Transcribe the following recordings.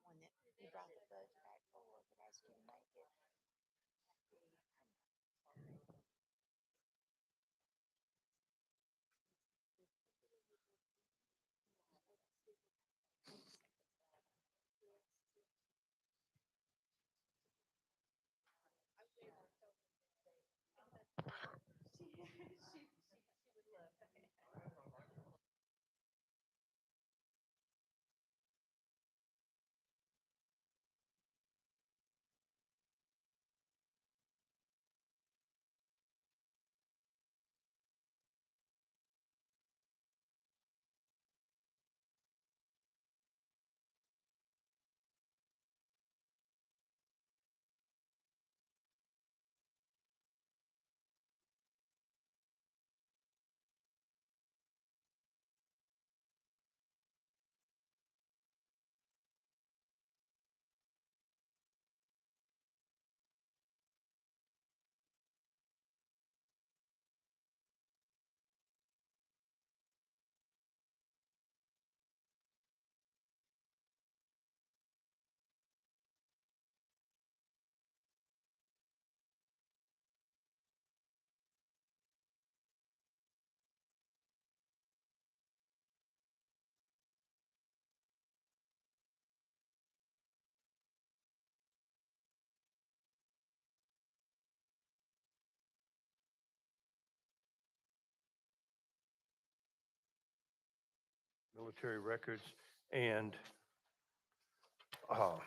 One that you brought the fudge back for, but asked you to make it. Military records and uh,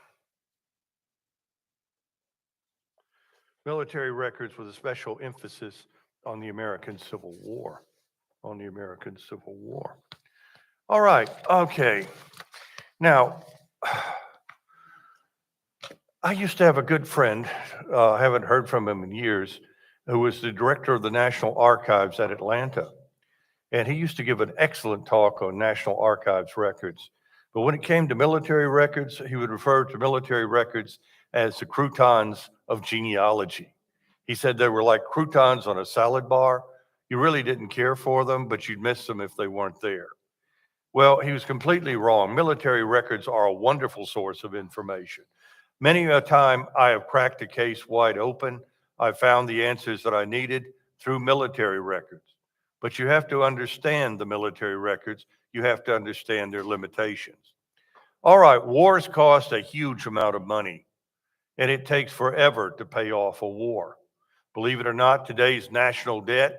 military records with a special emphasis on the American Civil War. On the American Civil War. All right, okay. Now, I used to have a good friend, I haven't heard from him in years, who was the director of the National Archives at Atlanta. And he used to give an excellent talk on National Archives records. But when it came to military records, he would refer to military records as the croutons of genealogy. He said they were like croutons on a salad bar. You really didn't care for them, but you'd miss them if they weren't there. Well, he was completely wrong. Military records are a wonderful source of information. Many a time I have cracked a case wide open. I found the answers that I needed through military records. But you have to understand the military records. You have to understand their limitations. All right, wars cost a huge amount of money, and it takes forever to pay off a war. Believe it or not, today's national debt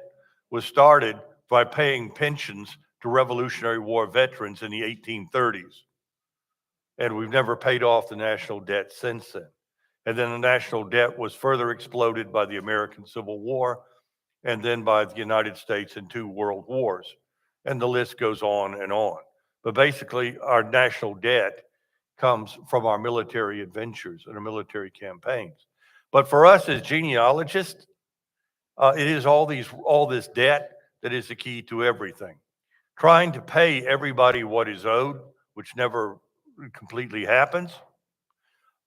was started by paying pensions to Revolutionary War veterans in the 1830s. And we've never paid off the national debt since then. And then the national debt was further exploded by the American Civil War and then by the United States in 2 world wars. And the list goes on and on. But basically, our national debt comes from our military adventures and our military campaigns. But for us as genealogists, it is all this debt that is the key to everything. Trying to pay everybody what is owed, which never completely happens.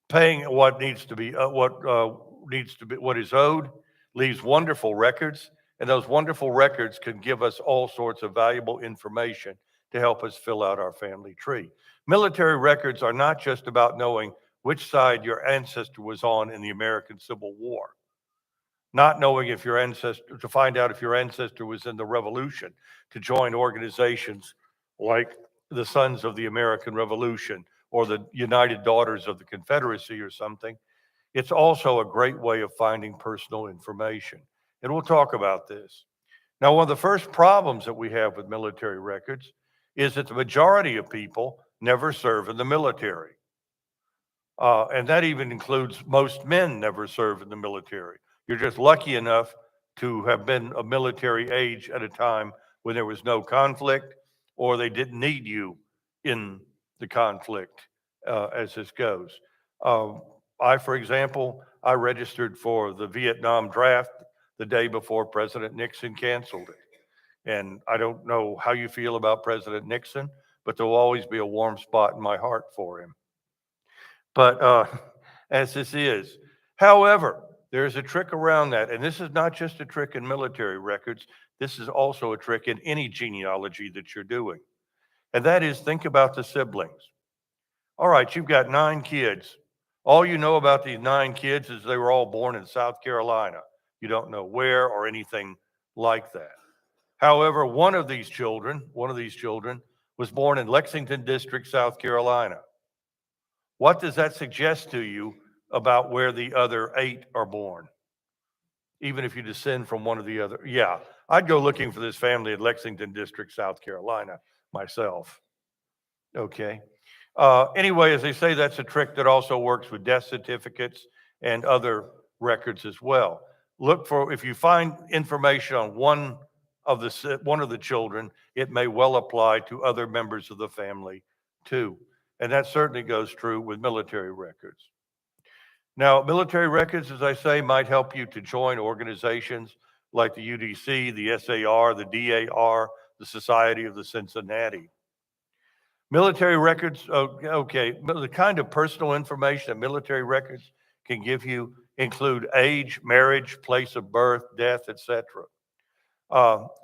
Paying what needs to be what is owed leaves wonderful records, and those wonderful records can give us all sorts of valuable information to help us fill out our family tree. Military records are not just about knowing which side your ancestor was on in the American Civil War, not knowing if your ancestor, to find out if your ancestor was in the Revolution, to join organizations like the Sons of the American Revolution or the United Daughters of the Confederacy or something. It's also a great way of finding personal information. And we'll talk about this. Now, one of the first problems that we have with military records is that the majority of people never serve in the military. And that even includes most men never serve in the military. You're just lucky enough to have been of military age at a time when there was no conflict or they didn't need you in the conflict as this goes. For example, I registered for the Vietnam draft the day before President Nixon canceled it. And I don't know how you feel about President Nixon, but there'll always be a warm spot in my heart for him. But as this is, however, there's a trick around that. And this is not just a trick in military records. This is also a trick in any genealogy that you're doing. And that is, think about the siblings. All right, you've got 9 kids. All you know about these 9 kids is they were all born in South Carolina. You don't know where or anything like that. However, one of these children was born in Lexington District, South Carolina. What does that suggest to you about where the other 8 are born? Even if you descend from one of the other, yeah, I'd go looking for this family in Lexington District, South Carolina myself. Okay. Anyway, as they say, that's a trick that also works with death certificates and other records as well. Look for, if you find information on one of the children, it may well apply to other members of the family too. And that certainly goes true with military records. Now, military records, as I say, might help you to join organizations like the UDC, the SAR, the DAR, the Society of the Cincinnati. Military records, okay, the kind of personal information that military records can give you include age, marriage, place of birth, death, etc.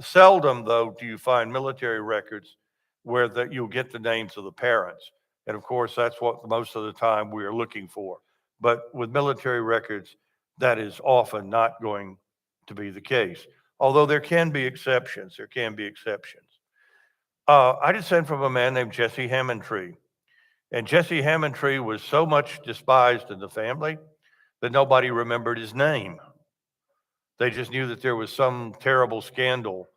Seldom, though, do you find military records where you'll get the names of the parents. And of course, that's what most of the time we are looking for. But with military records, that is often not going to be the case. Although there can be exceptions, I descend from a man named Jesse Hammondtree. And Jesse Hammondtree was so much despised in the family that nobody remembered his name. They just knew that there was some terrible scandal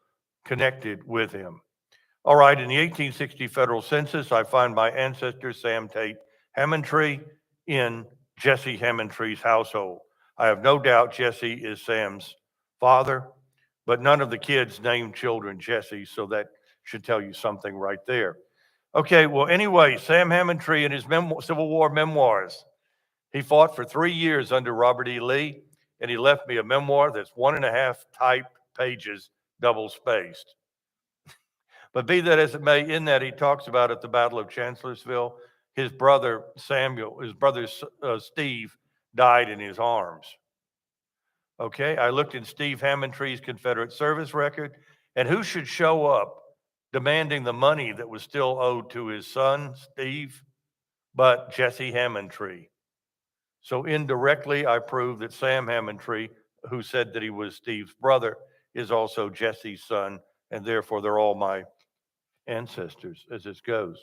connected with him. All right, in the 1860 federal census, I find my ancestor, Sam Tate Hammondtree, in Jesse Hammondtree's household. I have no doubt Jesse is Sam's father, but none of the kids named children Jesse, so that should tell you something right there. Okay, well, anyway, Sam Hammondtree in his Civil War memoirs, he fought for 3 years under Robert E. Lee, and he left me a memoir that's 1.5 typed pages, double spaced. But be that as it may, in that he talks about at the Battle of Chancellorsville, his brother Steve died in his arms. Okay, I looked in Steve Hammontree's Confederate service record, and who should show up demanding the money that was still owed to his son, Steve, but Jesse Hammondtree. So indirectly, I proved that Sam Hammondtree, who said that he was Steve's brother, is also Jesse's son, and therefore they're all my ancestors as this goes.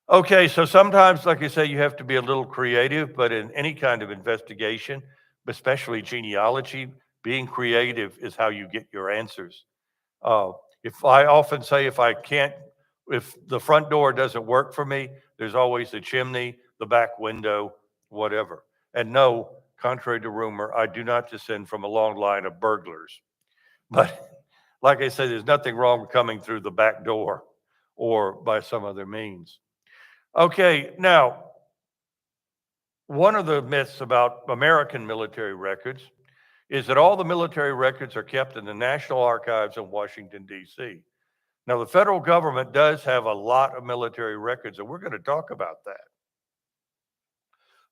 Okay, so sometimes, like I say, you have to be a little creative, but in any kind of investigation, especially genealogy, being creative is how you get your answers. If I often say, if the front door doesn't work for me, there's always the chimney, the back window, whatever. And no, contrary to rumor, I do not descend from a long line of burglars. But like I say, there's nothing wrong with coming through the back door or by some other means. Okay, now, one of the myths about American military records is that all the military records are kept in the National Archives in Washington, D.C. Now, the federal government does have a lot of military records, and we're going to talk about that.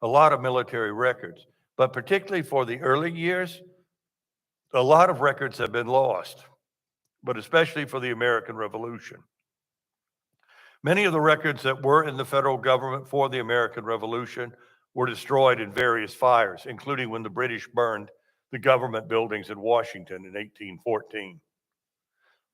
A lot of military records, but particularly for the early years, a lot of records have been lost, but especially for the American Revolution. Many of the records that were in the federal government for the American Revolution were destroyed in various fires, including when the British burned the government buildings in Washington in 1814.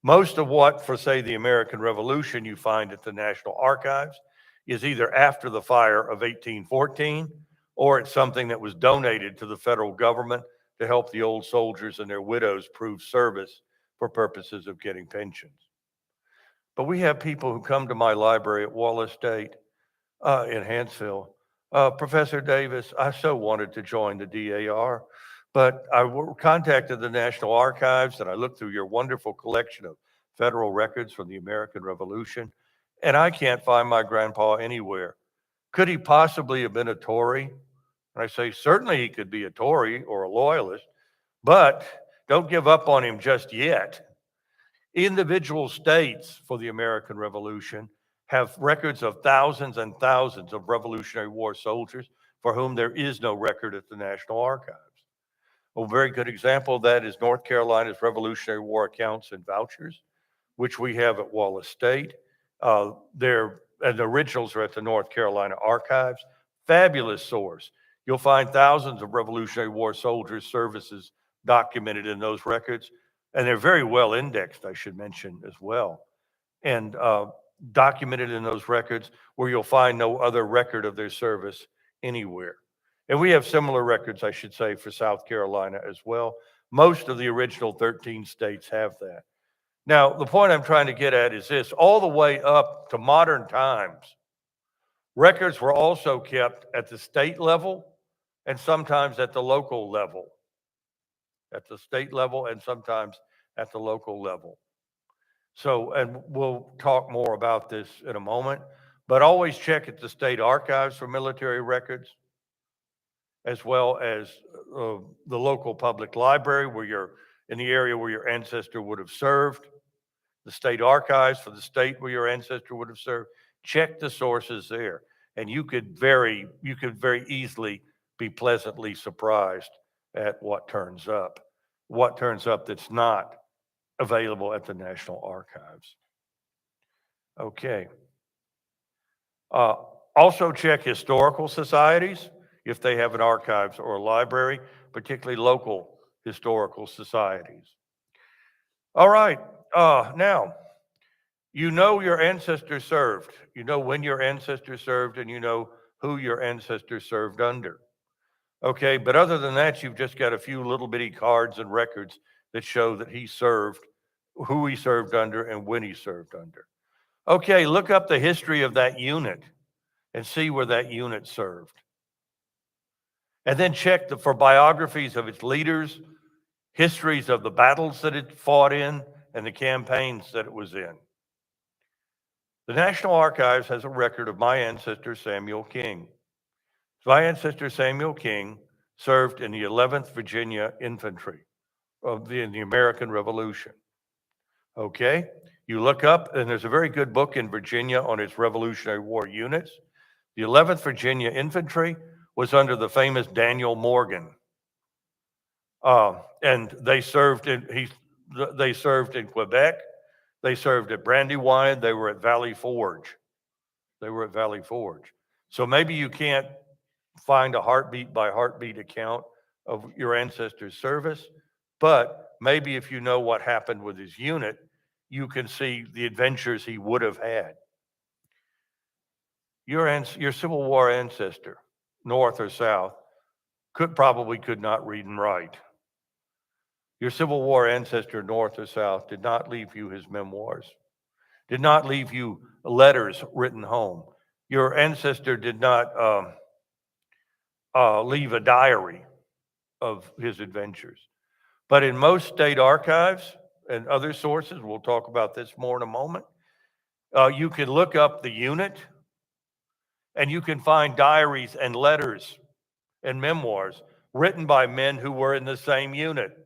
Most of what, for say, the American Revolution you find at the National Archives is either after the fire of 1814 or it's something that was donated to the federal government to help the old soldiers and their widows prove service for purposes of getting pensions. But we have people who come to my library at Wallace State in Hansville. Professor Davis, I so wanted to join the DAR, but I contacted the National Archives and I looked through your wonderful collection of federal records from the American Revolution, and I can't find my grandpa anywhere. Could he possibly have been a Tory? And I say, certainly he could be a Tory or a loyalist, but don't give up on him just yet. Individual states for the American Revolution have records of thousands and thousands of Revolutionary War soldiers for whom there is no record at the National Archives. A very good example of that is North Carolina's Revolutionary War accounts and vouchers, which we have at Wallace State. And the originals are at the North Carolina Archives. Fabulous source. You'll find thousands of Revolutionary War soldiers' services documented in those records, and they're very well indexed, I should mention as well, and documented in those records where you'll find no other record of their service anywhere. And we have similar records, I should say, for South Carolina as well. Most of the original 13 states have that. Now, the point I'm trying to get at is this: all the way up to modern times, records were also kept at the state level and sometimes at the local level. At the state level and sometimes at the local level. So, and we'll talk more about this in a moment, but always check at the state archives for military records, as well as the local public library where you're in the area where your ancestor would have served, the state archives for the state where your ancestor would have served. Check the sources there, and you could very easily be pleasantly surprised at what turns up that's not available at the National Archives. Okay. Also check historical societies if they have an archives or a library, particularly local historical societies. All right. Now, you know your ancestors served. You know when your ancestors served, and you know who your ancestors served under. Okay, but other than that, you've just got a few little bitty cards and records that show that he served, who he served under, and when he served under. Okay, look up the history of that unit and see where that unit served. And then check for biographies of its leaders, histories of the battles that it fought in, and the campaigns that it was in. The National Archives has a record of my ancestor, Samuel King. My ancestor, Samuel King, served in the 11th Virginia Infantry in the American Revolution. Okay, you look up, and there's a very good book in Virginia on its Revolutionary War units. The 11th Virginia Infantry was under the famous Daniel Morgan, and they served in Quebec. They served at Brandywine. They were at Valley Forge. So maybe you can't find a heartbeat by heartbeat account of your ancestor's service, but maybe if you know what happened with his unit, you can see the adventures he would have had. Your Civil War ancestor, North or South, could not read and write. Your Civil War ancestor, North or South, did not leave you his memoirs, did not leave you letters written home. Your ancestor did not leave a diary of his adventures. But in most state archives and other sources, we'll talk about this more in a moment, you can look up the unit and you can find diaries and letters and memoirs written by men who were in the same unit.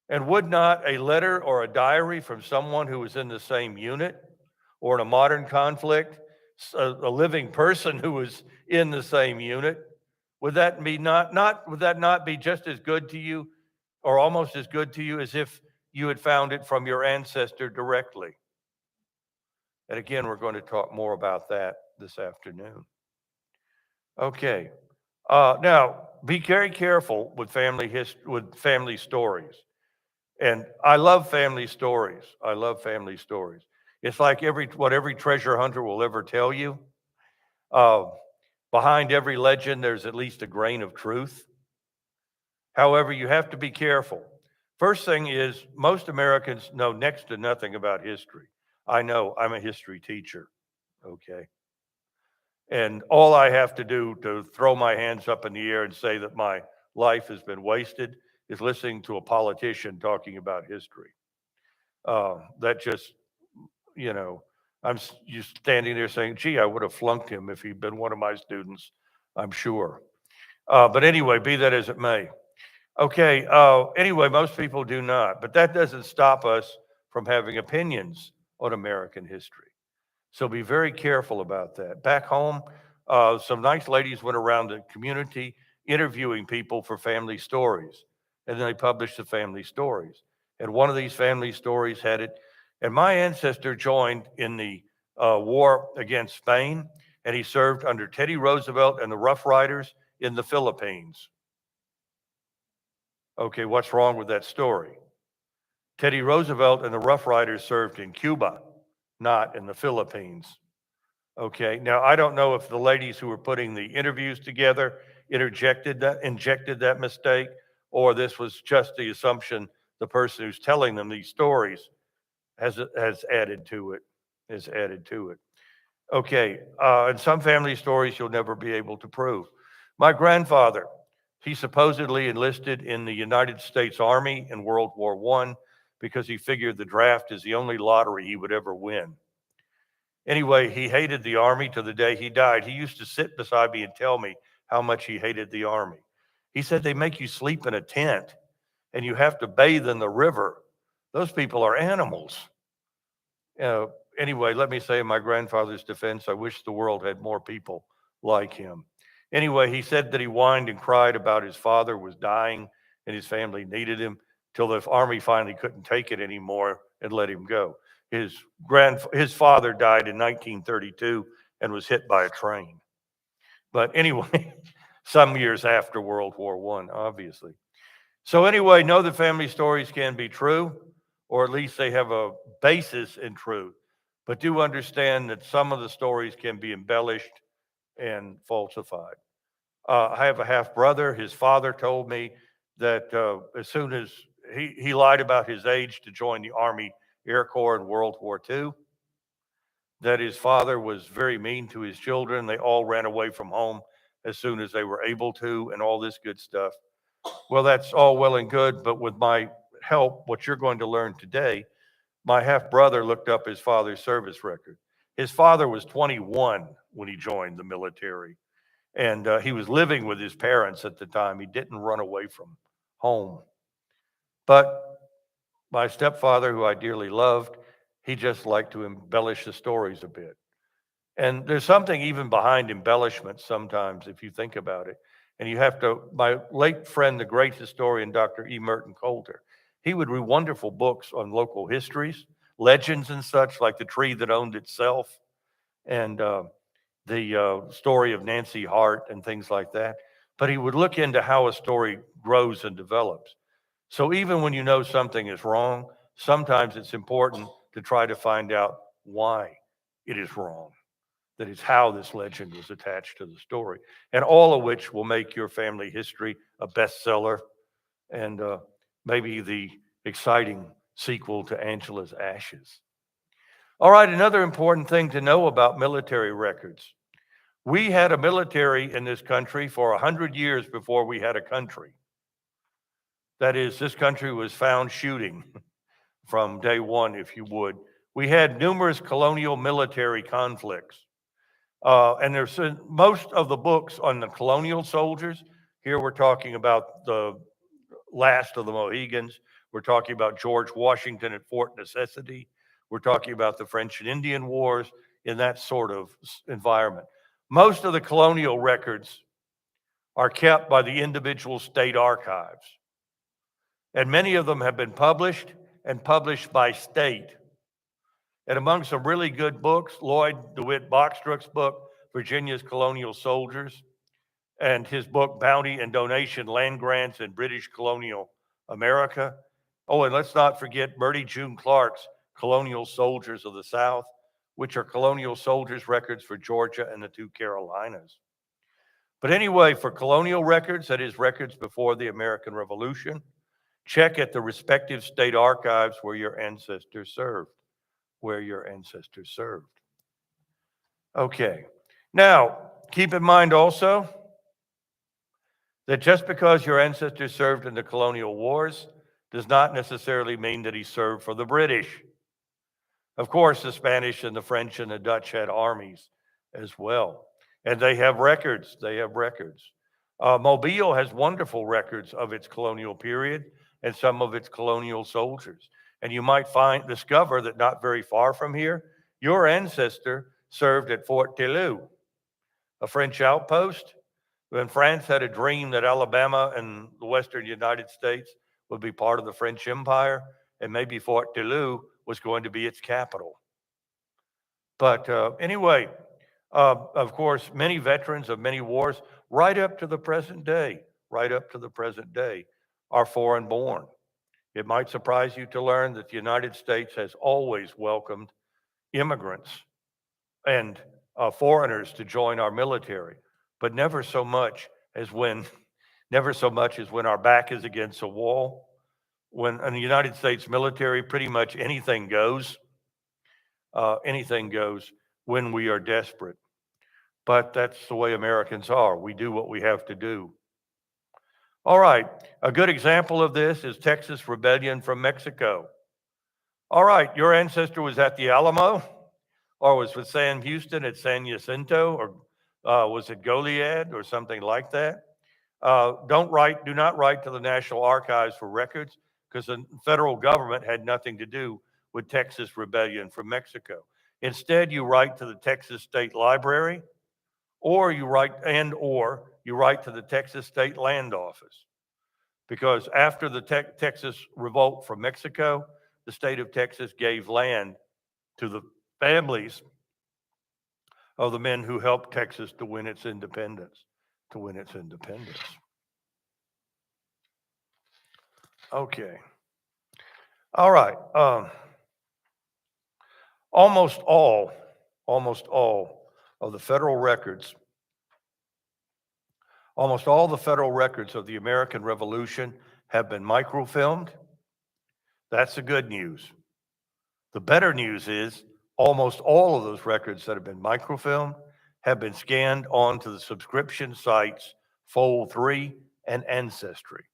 And would not a letter or a diary from someone who was in the same unit or in a modern conflict, a living person who was in the same unit, would that not be just as good to you or almost as good to you as if you had found it from your ancestor directly? And again, we're going to talk more about that this afternoon. Okay. Now, be very careful with family stories. And I love family stories. It's like what every treasure hunter will ever tell you. Behind every legend, there's at least a grain of truth. However, you have to be careful. First thing is, most Americans know next to nothing about history. I know, I'm a history teacher, okay? And all I have to do to throw my hands up in the air and say that my life has been wasted is listening to a politician talking about history. That just, I'm just standing there saying, gee, I would have flunked him if he'd been one of my students, I'm sure. But anyway, be that as it may. Okay, anyway, most people do not, but that doesn't stop us from having opinions on American history. So be very careful about that. Back home, some nice ladies went around the community interviewing people for family stories. And then they published the family stories. And one of these family stories had it. And my ancestor joined in the war against Spain, and he served under Teddy Roosevelt and the Rough Riders in the Philippines. Okay, what's wrong with that story? Teddy Roosevelt and the Rough Riders served in Cuba, not in the Philippines. Okay, now I don't know if the ladies who were putting the interviews together injected that mistake, or this was just the assumption the person who's telling them these stories has added to it. Has added to it. Okay, and some family stories you'll never be able to prove. My grandfather, he supposedly enlisted in the United States Army in World War I because he figured the draft is the only lottery he would ever win. Anyway, he hated the Army to the day he died. He used to sit beside me and tell me how much he hated the Army. He said they make you sleep in a tent and you have to bathe in the river. Those people are animals. Anyway, let me say in my grandfather's defense, I wish the world had more people like him. Anyway, he said that he whined and cried about his father was dying and his family needed him till the Army finally couldn't take it anymore and let him go. His father died in 1932 and was hit by a train. But anyway, some years after World War I, obviously. So anyway, know that family stories can be true, or at least they have a basis in truth. But do understand that some of the stories can be embellished and falsified. I have a half brother. His father told me that as soon as he lied about his age to join the Army Air Corps in World War II, that his father was very mean to his children. They all ran away from home as soon as they were able to, and all this good stuff. Well, that's all well and good, but with my help, what you're going to learn today, my half brother looked up his father's service record. His father was 21 when he joined the military, and he was living with his parents at the time. He didn't run away from home. But my stepfather, who I dearly loved, he just liked to embellish the stories a bit. And there's something even behind embellishment sometimes, if you think about it. And you have to, my late friend, the great historian, Dr. E. Merton Coulter, he would read wonderful books on local histories, legends and such, like the tree that owned itself, and the story of Nancy Hart and things like that. But he would look into how a story grows and develops. So even when you know something is wrong, sometimes it's important to try to find out why it is wrong. That is how this legend was attached to the story, and all of which will make your family history a bestseller and maybe the exciting sequel to Angela's Ashes. All right, another important thing to know about military records. We had a military in this country for 100 years before we had a country. That is, this country was found shooting from day one, if you would. We had numerous colonial military conflicts. And there's most of the books on the colonial soldiers. Here we're talking about the last of the Mohegans. We're talking about George Washington at Fort Necessity. We're talking about the French and Indian Wars in that sort of environment. Most of the colonial records are kept by the individual state archives. And many of them have been published and published by state. And among some really good books, Lloyd DeWitt Bachstruck's book, Virginia's Colonial Soldiers, and his book, Bounty and Donation, Land Grants in British Colonial America. Oh, and let's not forget Bertie June Clark's Colonial Soldiers of the South, which are colonial soldiers' records for Georgia and the two Carolinas. But anyway, for colonial records, that is records before the American Revolution, check at the respective state archives where your ancestors served. Okay. Now, keep in mind also that just because your ancestor served in the colonial wars does not necessarily mean that he served for the British. Of course, the Spanish and the French and the Dutch had armies as well, and they have records. Mobile has wonderful records of its colonial period and some of its colonial soldiers. And you might discover that not very far from here, Your ancestor served at Fort Tilloux, a French outpost. When France had a dream that Alabama and the western United States would be part of the French Empire, and maybe Fort Tilloux was going to be its capital. But anyway, of course, many veterans of many wars, right up to the present day, are foreign born. It might surprise you to learn that the United States has always welcomed immigrants and foreigners to join our military, but never so much as when our back is against a wall. When in the United States military, pretty much anything goes. Anything goes when we are desperate. But that's the way Americans are. We do what we have to do. All right, a good example of this is Texas rebellion from Mexico. All right, your ancestor was at the Alamo, or was with Sam Houston at San Jacinto, or was it Goliad or something like that? Do not write to the National Archives for records, because the federal government had nothing to do with Texas rebellion from Mexico. Instead, you write to the Texas State Library, or you write to the Texas State Land Office. Because after the Texas revolt from Mexico, the state of Texas gave land to the families of the men who helped Texas to win its independence. Okay. All right. Almost all of the federal records, almost all the federal records of the American Revolution have been microfilmed. That's the good news. The better news is almost all of those records that have been microfilmed have been scanned onto the subscription sites Fold3 and Ancestry.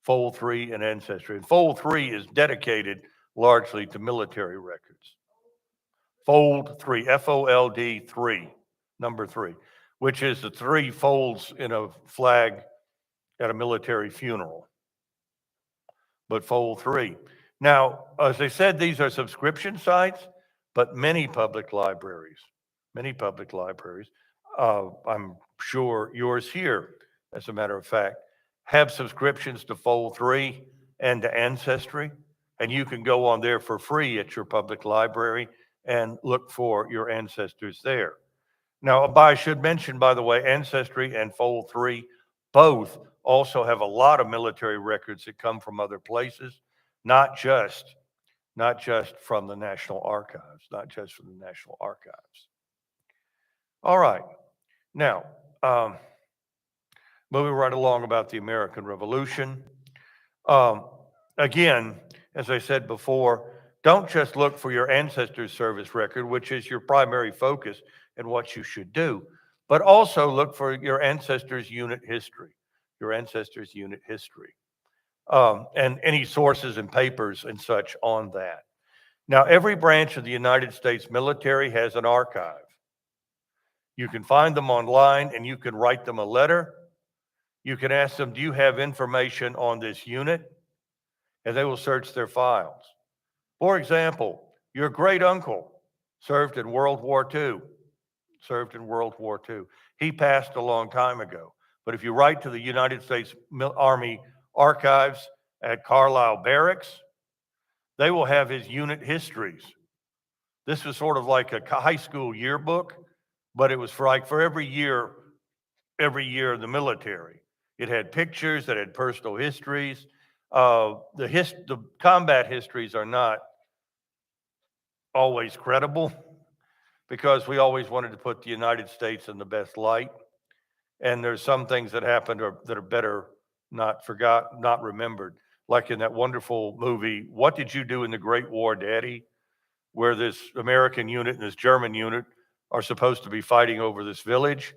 Fold3 and Ancestry. And Fold3 is dedicated largely to military records. Fold3, F-O-L-D 3, number 3, which is the 3 folds in a flag at a military funeral. But Fold3. Now, as I said, these are subscription sites, but many public libraries, I'm sure yours here, as a matter of fact, have subscriptions to Fold3 and to Ancestry, and you can go on there for free at your public library and look for your ancestors there. Now, I should mention, by the way, Ancestry and Fold3 both also have a lot of military records that come from other places, not just from the National Archives, All right. Now, moving right along about the American Revolution. Again, as I said before, don't just look for your ancestors' service record, which is your primary focus and what you should do, but also look for your ancestors' unit history, and any sources and papers and such on that. Now, every branch of the United States military has an archive. You can find them online, and you can write them a letter. You can ask them, do you have information on this unit? And they will search their files. For example, your great uncle served in World War II. He passed a long time ago. But if you write to the United States Army Archives at Carlisle Barracks, they will have his unit histories. This was sort of like a high school yearbook, but it was for every year in the military. It had pictures, it had personal histories. The combat histories are not always credible, because we always wanted to put the United States in the best light. And there's some things that happened that are better not remembered. Like in that wonderful movie, What Did You Do in the Great War, Daddy? Where this American unit and this German unit are supposed to be fighting over this village.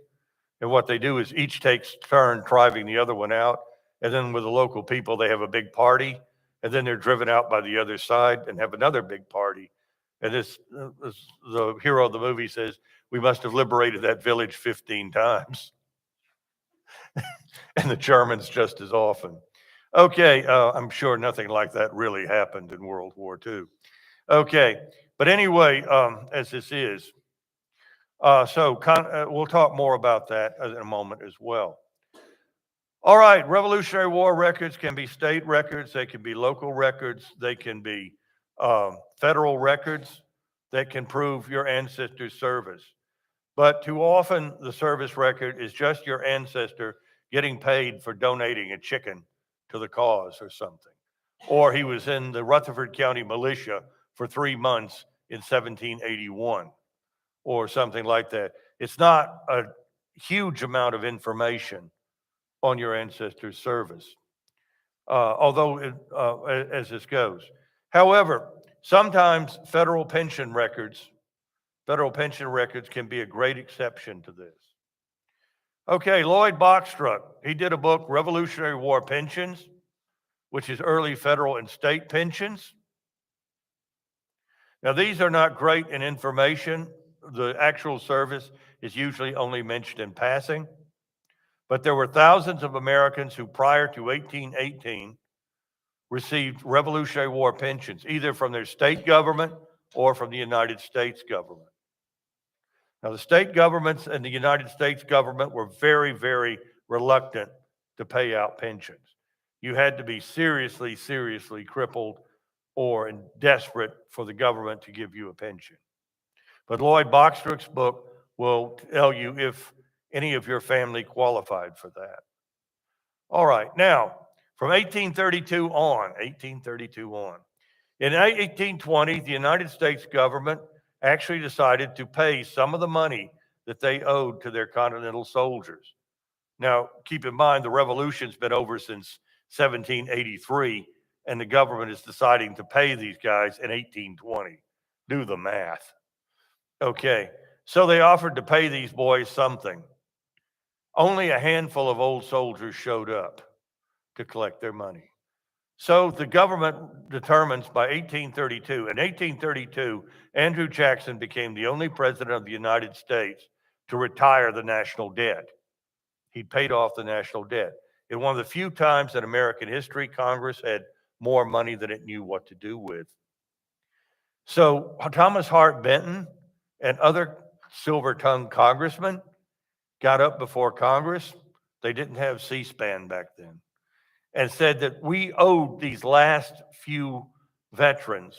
And what they do is each takes turn driving the other one out. And then with the local people, they have a big party. And then they're driven out by the other side and have another big party. And the hero of the movie says, we must have liberated that village 15 times. And the Germans just as often. Okay, I'm sure nothing like that really happened in World War II. Okay, But anyway, as this is, we'll talk more about that in a moment as well. All right, Revolutionary War records can be state records, they can be local records, they can be federal records that can prove your ancestors' service. But too often, the service record is just your ancestor getting paid for donating a chicken to the cause or something. Or he was in the Rutherford County Militia for 3 months in 1781 or something like that. It's not a huge amount of information on your ancestors' service, as this goes. However, sometimes federal pension records can be a great exception to this. Okay, Lloyd Boxstruck, he did a book, Revolutionary War Pensions, which is early federal and state pensions. Now, these are not great in information. The actual service is usually only mentioned in passing. But there were thousands of Americans who, prior to 1818, received Revolutionary War pensions, either from their state government or from the United States government. Now, the state governments and the United States government were very, very reluctant to pay out pensions. You had to be seriously, seriously crippled or desperate for the government to give you a pension. But Lloyd Boxstruck's book will tell you if any of your family qualified for that. All right, now, from 1832 on, in 1820, the United States government actually decided to pay some of the money that they owed to their Continental soldiers. Now, keep in mind, the revolution's been over since 1783, and the government is deciding to pay these guys in 1820. Do the math. Okay, so they offered to pay these boys something. Only a handful of old soldiers showed up to collect their money. So the government determines by 1832, in 1832, Andrew Jackson became the only president of the United States to retire the national debt. He paid off the national debt. In one of the few times in American history, Congress had more money than it knew what to do with. So Thomas Hart Benton and other silver-tongued congressmen got up before Congress. They didn't have C-SPAN back then, and said that we owed these last few veterans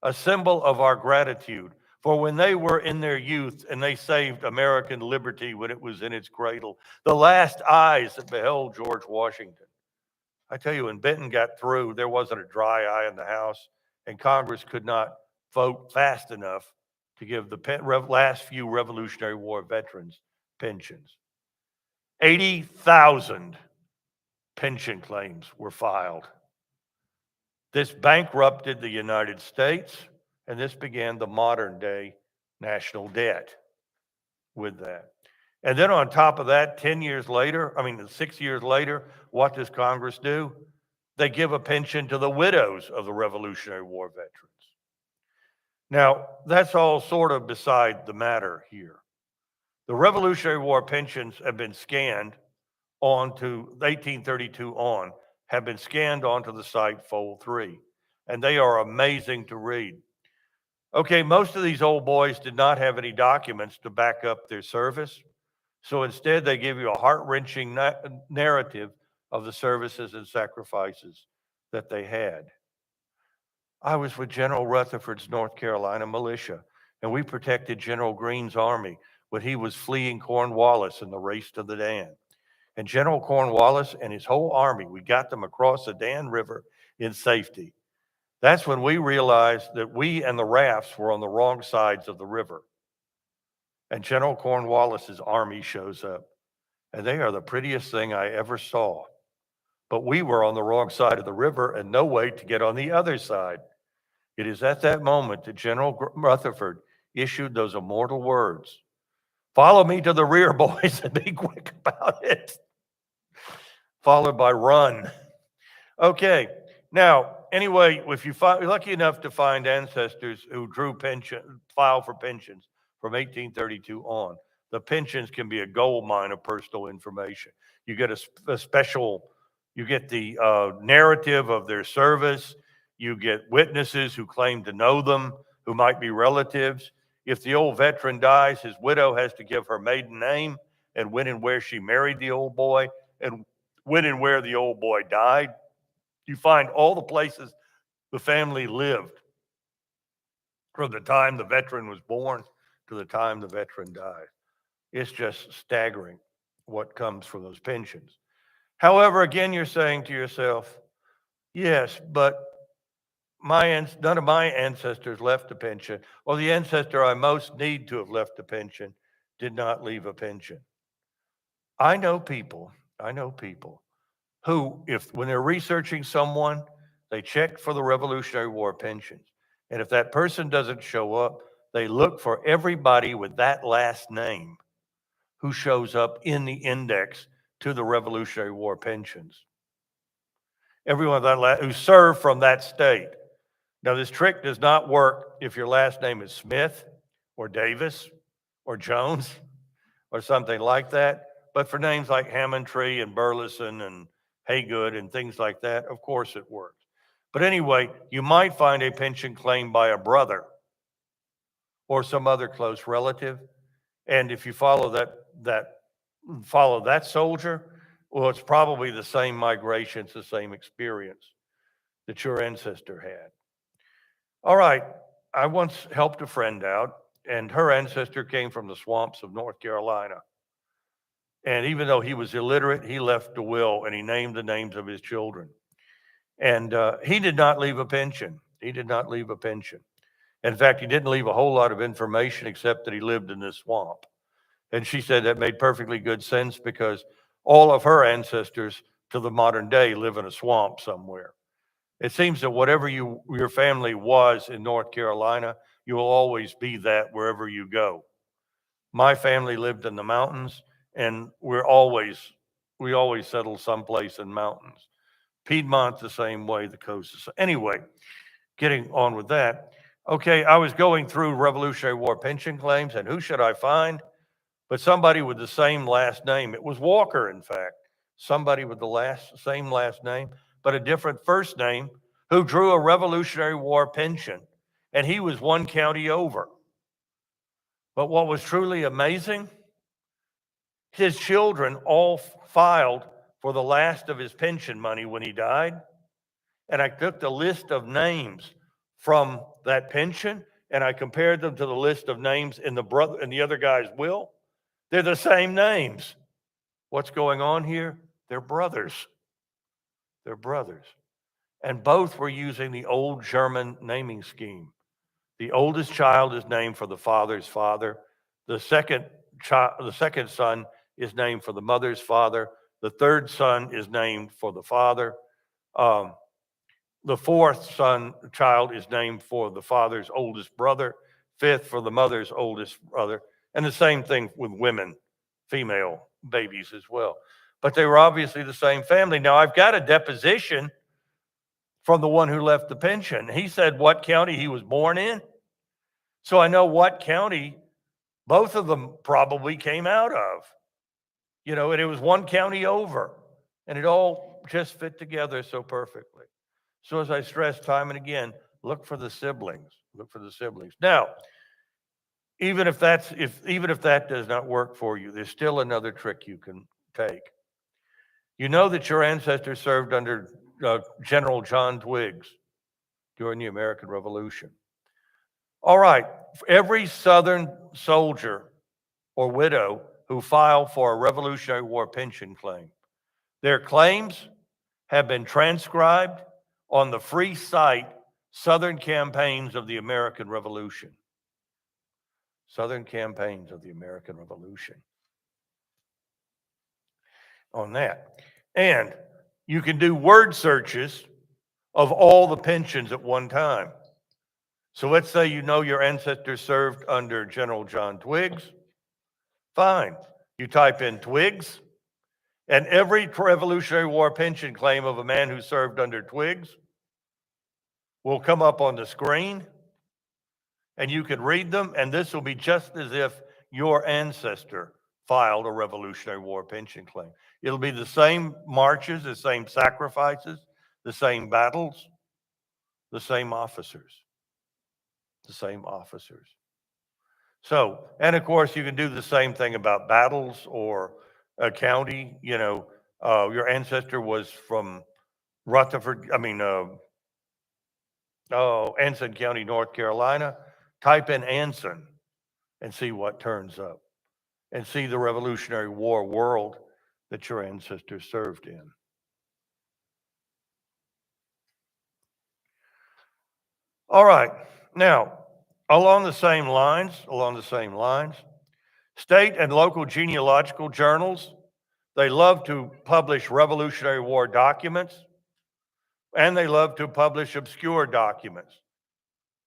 a symbol of our gratitude for when they were in their youth and they saved American liberty when it was in its cradle, the last eyes that beheld George Washington. I tell you, when Benton got through, there wasn't a dry eye in the House, and Congress could not vote fast enough to give the last few Revolutionary War veterans pensions. 80,000 pension claims were filed. This bankrupted the United States, and this began the modern day national debt with that. And then on top of that, 6 years later, what does Congress do? They give a pension to the widows of the Revolutionary War veterans. Now, that's all sort of beside the matter here. The Revolutionary War pensions have been scanned onto 1832 on, have been scanned onto the site Fold 3, and they are amazing to read. Okay, most of these old boys did not have any documents to back up their service, so instead they give you a heart-wrenching narrative of the services and sacrifices that they had. I was with General Rutherford's North Carolina militia, and we protected General Greene's army when he was fleeing Cornwallis in the race to the Dan. And General Cornwallis and his whole army, we got them across the Dan River in safety. That's when we realized that we and the rafts were on the wrong sides of the river. And General Cornwallis's army shows up, and they are the prettiest thing I ever saw. But we were on the wrong side of the river and no way to get on the other side. It is at that moment that General Rutherford issued those immortal words, "Follow me to the rear, boys, and be quick about it." Followed by run. Okay, now, anyway, if you're lucky enough to find ancestors who filed for pensions from 1832 on, the pensions can be a gold mine of personal information. You get you get the narrative of their service, you get witnesses who claim to know them, who might be relatives. If the old veteran dies, his widow has to give her maiden name and when and where she married the old boy and when and where the old boy died. You find all the places the family lived from the time the veteran was born to the time the veteran died. It's just staggering what comes from those pensions. However, again, you're saying to yourself, yes, but none of my ancestors left a pension, or the ancestor I most need to have left a pension did not leave a pension. I know people, I know people who, if when they're researching someone, they check for the Revolutionary War pensions. And if that person doesn't show up, they look for everybody with that last name who shows up in the index to the Revolutionary War pensions. Everyone who served from that state. Now, this trick does not work if your last name is Smith or Davis or Jones or something like that. But for names like Hammondtree and Burleson and Haygood and things like that, of course it works. But anyway, you might find a pension claim by a brother or some other close relative. And if you follow that soldier, well, it's probably the same migration, it's the same experience that your ancestor had. All right, I once helped a friend out, and her ancestor came from the swamps of North Carolina. And even though he was illiterate, he left a will and he named the names of his children. And he did not leave a pension. He did not leave a pension. In fact, he didn't leave a whole lot of information except that he lived in this swamp. And she said that made perfectly good sense because all of her ancestors to the modern day live in a swamp somewhere. It seems that whatever your family was in North Carolina, you will always be that wherever you go. My family lived in the mountains, and we always settled someplace in mountains. Piedmont the same way, the coast is. Anyway, getting on with that. Okay, I was going through Revolutionary War pension claims, and who should I find? But somebody with the same last name. It was Walker, in fact. Somebody with the same last name, but a different first name, who drew a Revolutionary War pension, and he was one county over. But what was truly amazing, his children all filed for the last of his pension money when he died. And I took the list of names from that pension and I compared them to the list of names in the other guy's will. They're the same names. What's going on here? They're brothers. They're brothers. And both were using the old German naming scheme. The oldest child is named for the father's father. The second son is named for the mother's father. The third son is named for the father. The fourth child is named for the father's oldest brother. Fifth for the mother's oldest brother. And the same thing with women, female babies as well. But they were obviously the same family. Now, I've got a deposition from the one who left the pension. He said what county he was born in. So I know what county both of them probably came out of. And it was one county over. And it all just fit together so perfectly. So as I stress time and again, look for the siblings. Look for the siblings. Now, even if that does not work for you, there's still another trick you can take. You know that your ancestors served under General John Twiggs during the American Revolution. All right, for every Southern soldier or widow who filed for a Revolutionary War pension claim, their claims have been transcribed on the free site Southern Campaigns of the American Revolution. Southern Campaigns of the American Revolution. On that. And you can do word searches of all the pensions at one time. So let's say you know your ancestors served under General John Twiggs. Fine. You type in Twiggs, and every Revolutionary War pension claim of a man who served under Twiggs will come up on the screen, and you can read them, and this will be just as if your ancestor filed a Revolutionary War pension claim. It'll be the same marches, the same sacrifices, the same battles, the same officers. the same officers. So, and of course, you can do the same thing about battles or a county. Your ancestor was from Rutherford, Anson County, North Carolina. Type in Anson and see what turns up, and see the Revolutionary War world that your ancestors served in. All right. Now, along the same lines, state and local genealogical journals, they love to publish Revolutionary War documents, and they love to publish obscure documents.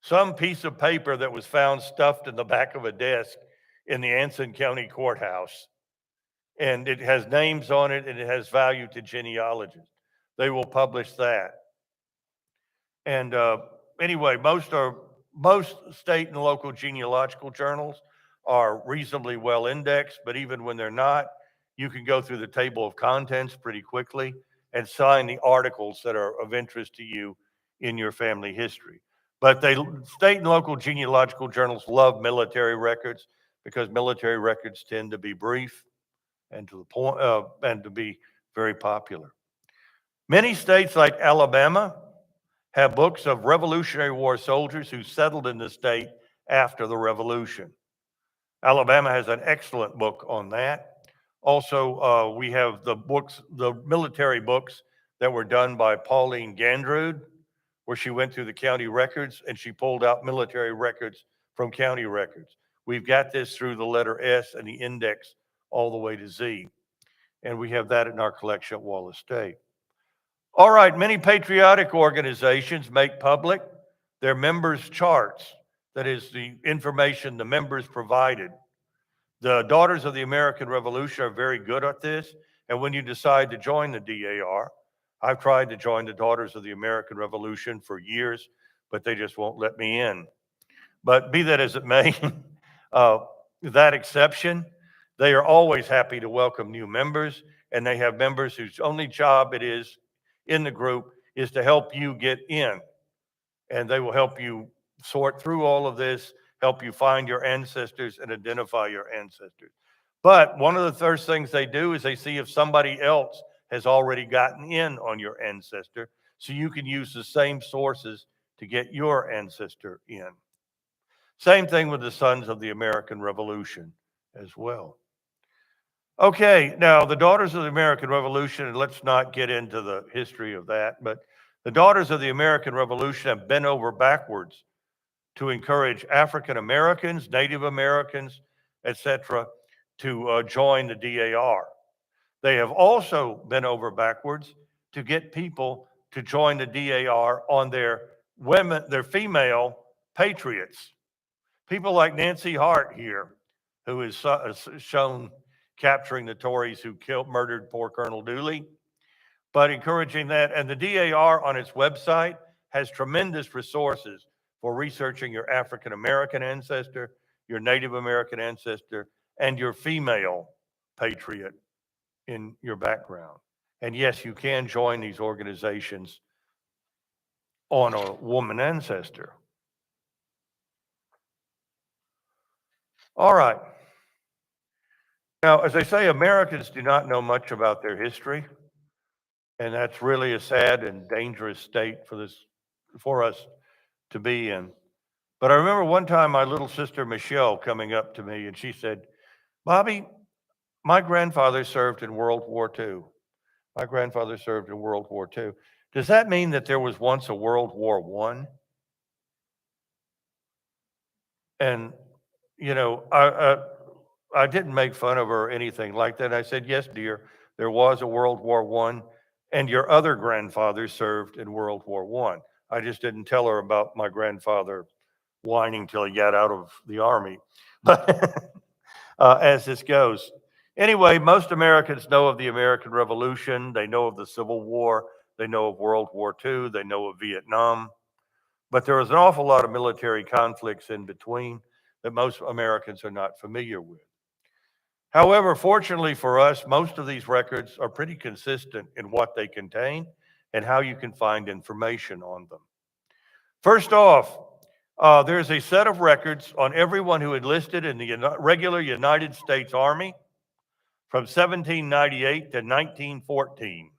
Some piece of paper that was found stuffed in the back of a desk in the Anson County Courthouse, and it has names on it and it has value to genealogists. They will publish that. And anyway, most state and local genealogical journals are reasonably well indexed, but even when they're not, you can go through the table of contents pretty quickly and find the articles that are of interest to you in your family history. But state and local genealogical journals love military records because military records tend to be brief and to the point, and to be very popular. Many states like Alabama have books of Revolutionary War soldiers who settled in the state after the Revolution. Alabama has an excellent book on that. Also, we have the military books that were done by Pauline Gandrud, where she went through the county records and she pulled out military records from county records. We've got this through the letter S and the index all the way to Z. And we have that in our collection at Wallace State. All right, many patriotic organizations make public their members' charts. That is the information the members provided. The Daughters of the American Revolution are very good at this. And when you decide to join the DAR, I've tried to join the Daughters of the American Revolution for years, but they just won't let me in. But be that as it may, that exception, they are always happy to welcome new members, and they have members whose only job it is in the group is to help you get in. And they will help you sort through all of this, help you find your ancestors and identify your ancestors. But one of the first things they do is they see if somebody else has already gotten in on your ancestor, so you can use the same sources to get your ancestor in. Same thing with the Sons of the American Revolution as well. Okay, now the Daughters of the American Revolution, and let's not get into the history of that, but the Daughters of the American Revolution have bent over backwards to encourage African Americans, Native Americans, etc., to join the DAR. They have also bent over backwards to get people to join the DAR on their female patriots. People like Nancy Hart here, who is shown capturing the Tories who murdered poor Colonel Dooley, but encouraging that. And the DAR on its website has tremendous resources for researching your African American ancestor, your Native American ancestor, and your female patriot in your background. And yes, you can join these organizations on a woman ancestor. All right. Now, as I say, Americans do not know much about their history, and that's really a sad and dangerous state for us to be in. But I remember one time my little sister Michelle coming up to me and she said, "Bobby, my grandfather served in World War II. My grandfather served in World War II. Does that mean that there was once a World War I?" And, I didn't make fun of her or anything like that. I said, "Yes, dear, there was a World War I, and your other grandfather served in World War I. I just didn't tell her about my grandfather whining till he got out of the army." But as this goes. Anyway, most Americans know of the American Revolution. They know of the Civil War. They know of World War II. They know of Vietnam. But there is an awful lot of military conflicts in between that most Americans are not familiar with. However, fortunately for us, most of these records are pretty consistent in what they contain and how you can find information on them. First off, There's a set of records on everyone who enlisted in the regular United States Army from 1798 to 1914.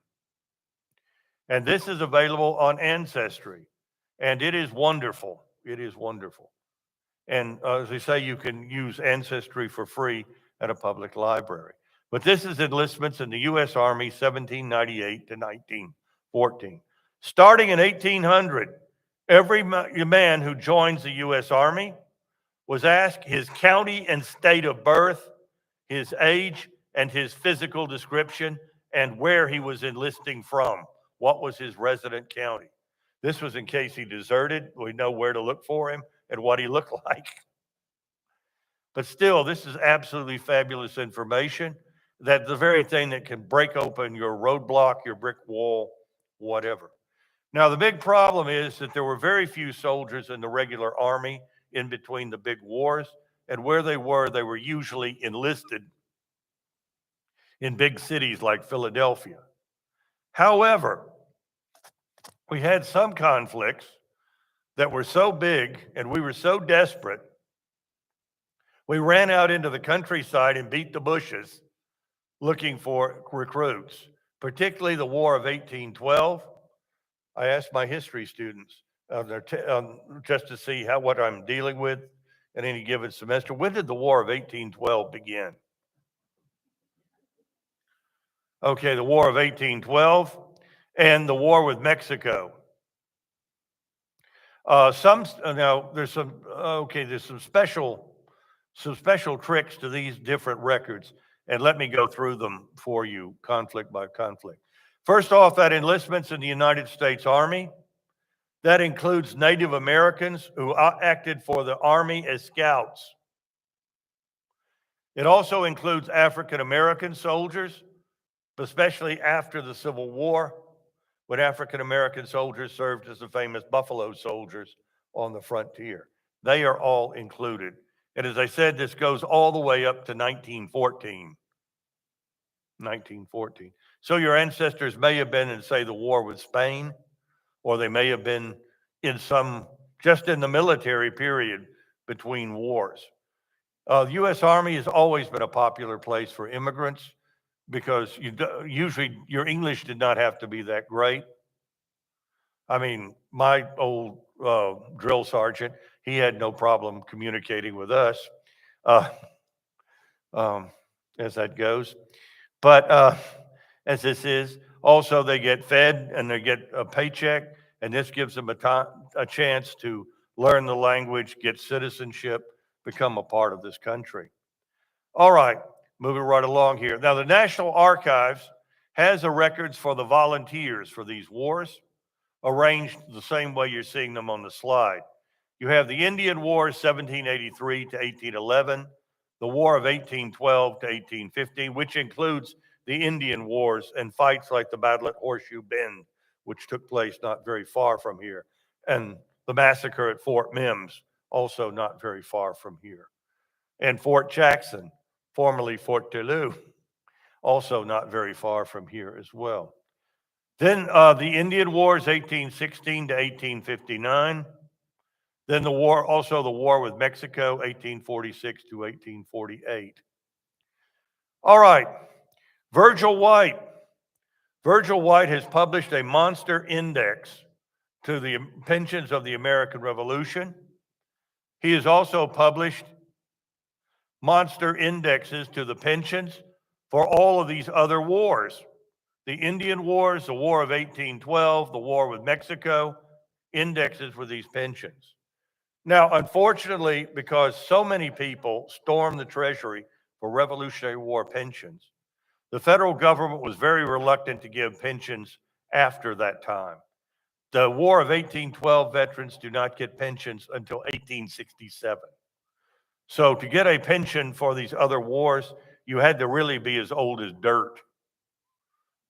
And this is available on Ancestry. And it is wonderful. It is wonderful. And as they say, you can use Ancestry for free at a public library. But this is enlistments in the U.S. Army, 1798 to 1914. Starting in 1800, every man who joins the U.S. Army was asked his county and state of birth, his age, and his physical description, and where he was enlisting from. What was his resident county? This was in case he deserted. We know where to look for him and what he looked like. But still, this is absolutely fabulous information. That's the very thing that can break open your roadblock, your brick wall, whatever. Now, the big problem is that there were very few soldiers in the regular army in between the big wars, and where they were usually enlisted in big cities like Philadelphia. However, we had some conflicts that were so big and we were so desperate, we ran out into the countryside and beat the bushes looking for recruits, particularly the War of 1812. I asked my history students just to see what I'm dealing with in any given semester. When did the War of 1812 begin? Okay, the War of 1812 and the war with Mexico. Now there's some special tricks to these different records, and let me go through them for you, conflict by conflict. First off, that enlistments in the United States Army, that includes Native Americans who acted for the Army as scouts. It also includes African American soldiers, especially after the Civil War, when African American soldiers served as the famous Buffalo Soldiers on the frontier. They are all included. And as I said, this goes all the way up to 1914. 1914. So your ancestors may have been in, say, the war with Spain, or they may have been in just in the military period between wars. The U.S. Army has always been a popular place for immigrants because usually your English did not have to be that great. I mean, my old drill sergeant, he had no problem communicating with us, as that goes. But as this is, also they get fed and they get a paycheck, and this gives them a chance to learn the language, get citizenship, become a part of this country. All right, moving right along here. Now, the National Archives has the records for the volunteers for these wars, arranged the same way you're seeing them on the slide. You have the Indian Wars, 1783 to 1811, the War of 1812 to 1815, which includes the Indian Wars and fights like the Battle at Horseshoe Bend, which took place not very far from here, and the massacre at Fort Mims, also not very far from here, and Fort Jackson, formerly Fort Deleu, also not very far from here as well. Then the Indian Wars, 1816 to 1859. Then the war with Mexico, 1846 to 1848. All right, Virgil White. Virgil White has published a monster index to the pensions of the American Revolution. He has also published monster indexes to the pensions for all of these other wars. The Indian Wars, the War of 1812, the war with Mexico, indexes for these pensions. Now, unfortunately, because so many people stormed the Treasury for Revolutionary War pensions, the federal government was very reluctant to give pensions after that time. The War of 1812 veterans do not get pensions until 1867. So to get a pension for these other wars, you had to really be as old as dirt.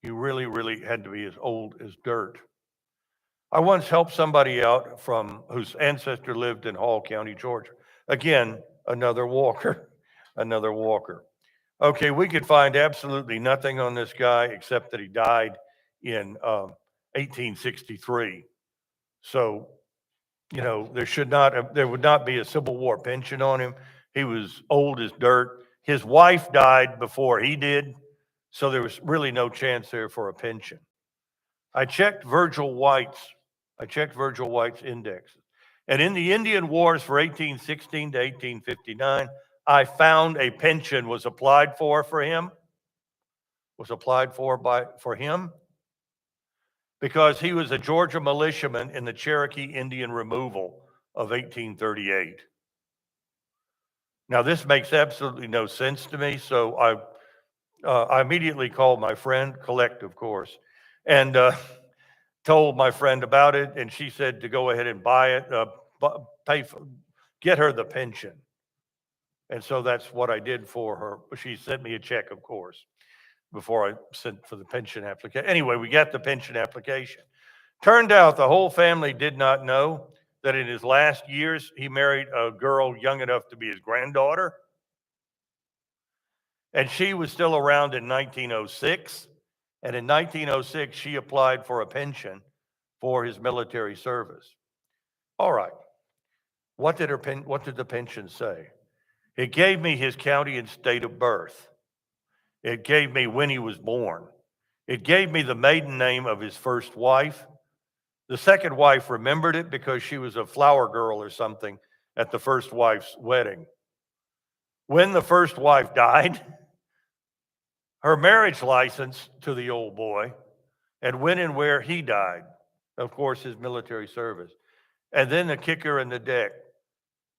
You really, really had to be as old as dirt. I once helped somebody out whose ancestor lived in Hall County, Georgia. Again, another walker, another walker. Okay, we could find absolutely nothing on this guy except that he died in 1863. So there would not be a Civil War pension on him. He was old as dirt. His wife died before he did, so there was really no chance there for a pension. I checked Virgil White's indexes. And in the Indian Wars for 1816 to 1859, I found a pension was applied for him, because he was a Georgia militiaman in the Cherokee Indian removal of 1838. Now, this makes absolutely no sense to me, so I immediately called my friend, collect, of course, and told my friend about it, and she said to go ahead and buy it, get her the pension. And so that's what I did for her. She sent me a check, of course, before I sent for the pension application. Anyway, we got the pension application. Turned out the whole family did not know that in his last years, he married a girl young enough to be his granddaughter. And she was still around in 1906. And in 1906, she applied for a pension for his military service. All right. What did the pension say? It gave me his county and state of birth. It gave me when he was born. It gave me the maiden name of his first wife. The second wife remembered it because she was a flower girl or something at the first wife's wedding. When the first wife died, her marriage license to the old boy, and when and where he died, of course, his military service. And then the kicker in the deck.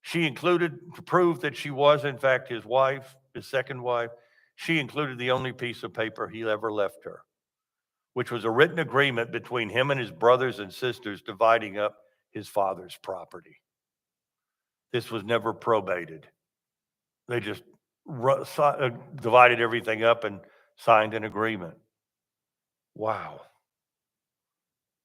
She included, to prove that she was, in fact, his wife, his second wife, she included the only piece of paper he ever left her, which was a written agreement between him and his brothers and sisters dividing up his father's property. This was never probated. They just divided everything up and signed an agreement. Wow.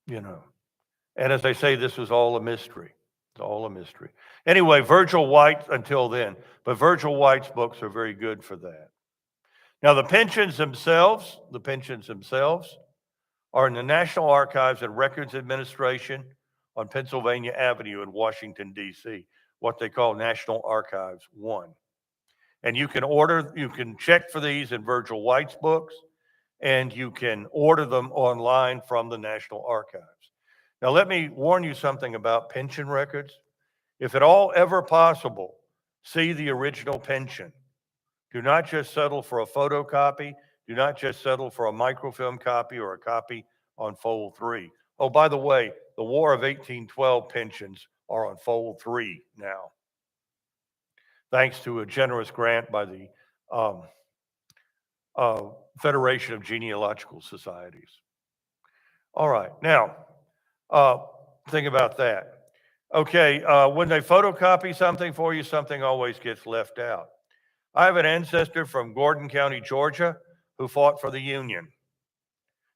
And as I say, this was all a mystery. It's all a mystery. Anyway, Virgil White until then, but Virgil White's books are very good for that. Now, the pensions themselves are in the National Archives and Records Administration on Pennsylvania Avenue in Washington, D.C., what they call National Archives 1. And you can check for these in Virgil White's books, and you can order them online from the National Archives. Now, let me warn you something about pension records. If at all ever possible, see the original pension. Do not just settle for a photocopy. Do not just settle for a microfilm copy or a copy on fold 3. Oh, by the way, the War of 1812 pensions are on fold 3 now, thanks to a generous grant by the Federation of Genealogical Societies. All right, now, think about that. Okay, when they photocopy something for you, something always gets left out. I have an ancestor from Gordon County, Georgia, who fought for the Union.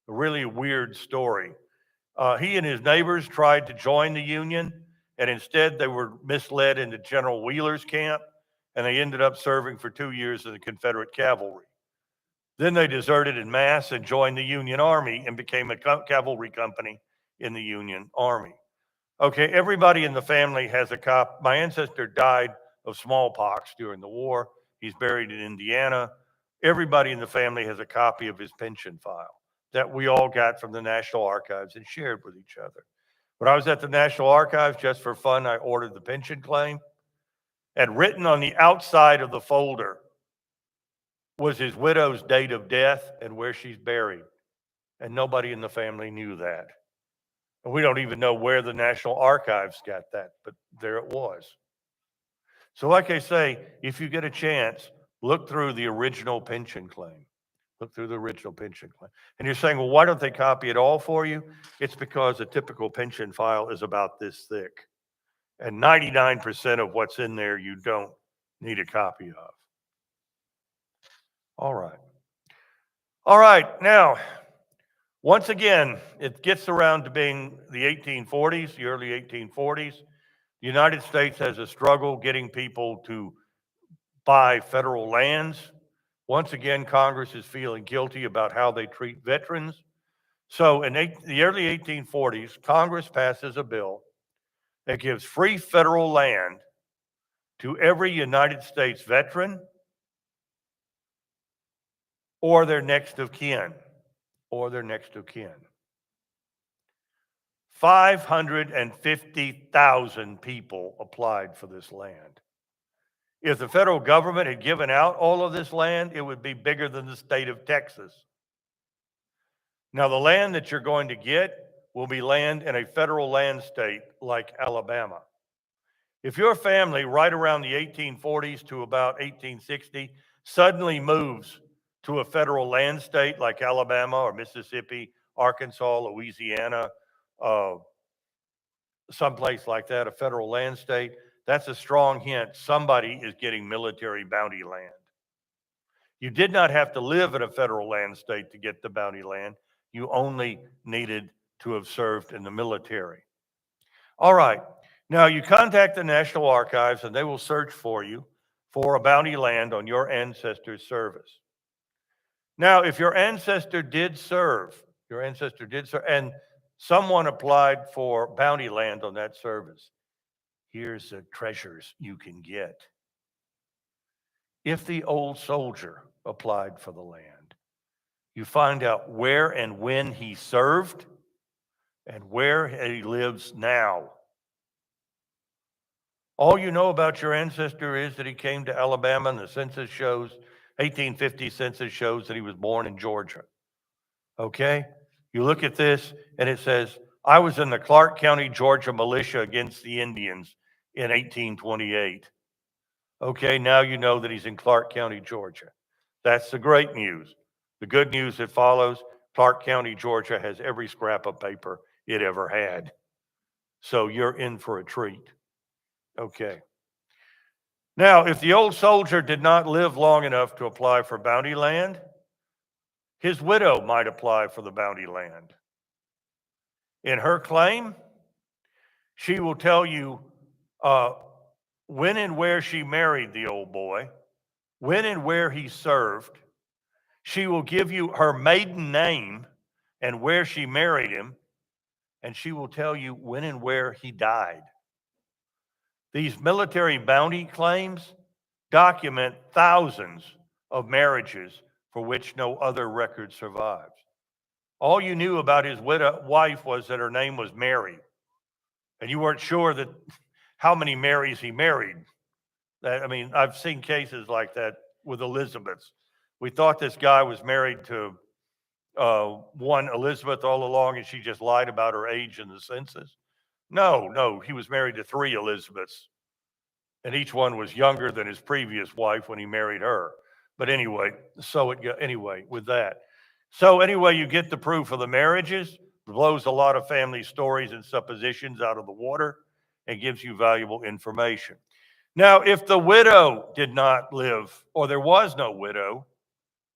A really weird story. He and his neighbors tried to join the Union, and instead they were misled into General Wheeler's camp, and they ended up serving for 2 years in the Confederate cavalry. Then they deserted en masse and joined the Union Army and became a cavalry company in the Union Army. Okay, everybody in the family has a copy. My ancestor died of smallpox during the war. He's buried in Indiana. Everybody in the family has a copy of his pension file that we all got from the National Archives and shared with each other. When I was at the National Archives, just for fun, I ordered the pension claim, and written on the outside of the folder was his widow's date of death and where she's buried. And nobody in the family knew that. And we don't even know where the National Archives got that, but there it was. So like I say, if you get a chance, look through the original pension claim. Look through the original pension claim. And you're saying, well, why don't they copy it all for you? It's because a typical pension file is about this thick. And 99% of what's in there, you don't need a copy of. All right. All right, now, once again, it gets around to being the 1840s, the early 1840s. The United States has a struggle getting people to buy federal lands. Once again, Congress is feeling guilty about how they treat veterans. So in the early 1840s, Congress passes a bill that gives free federal land to every United States veteran or their next of kin, 550,000 people applied for this land. If the federal government had given out all of this land, it would be bigger than the state of Texas. Now, the land that you're going to get will be land in a federal land state like Alabama. If your family right around the 1840s to about 1860 suddenly moves to a federal land state like Alabama or Mississippi, Arkansas, Louisiana, someplace like that, a federal land state, that's a strong hint somebody is getting military bounty land. You did not have to live in a federal land state to get the bounty land. You only needed to have served in the military. All right. Now you contact the National Archives and they will search for you for a bounty land on your ancestor's service. Now, if your ancestor did serve, and someone applied for bounty land on that service, here's the treasures you can get. If the old soldier applied for the land, you find out where and when he served and where he lives now. All you know about your ancestor is that he came to Alabama, and the census shows, 1850 census shows that he was born in Georgia. Okay? You look at this and it says, I was in the Clark County, Georgia militia against the Indians in 1828. Okay, now you know that he's in Clark County, Georgia. That's the great news. The good news that follows, Clark County, Georgia has every scrap of paper it ever had. So you're in for a treat. Okay. Now, if the old soldier did not live long enough to apply for bounty land, his widow might apply for the bounty land. In her claim, she will tell you when and where she married the old boy, when and where he served. She will give you her maiden name and where she married him, and she will tell you when and where he died. These military bounty claims document thousands of marriages for which no other record survives. All you knew about his wife was that her name was Mary, and you weren't sure that how many Marys he married. I've seen cases like that with Elizabeths. We thought this guy was married to one Elizabeth all along, and she just lied about her age in the census. No, he was married to 3 Elizabeths, and each one was younger than his previous wife when he married her. But anyway, with that. So anyway, you get the proof of the marriages, blows a lot of family stories and suppositions out of the water, and gives you valuable information. Now, if the widow did not live, or there was no widow,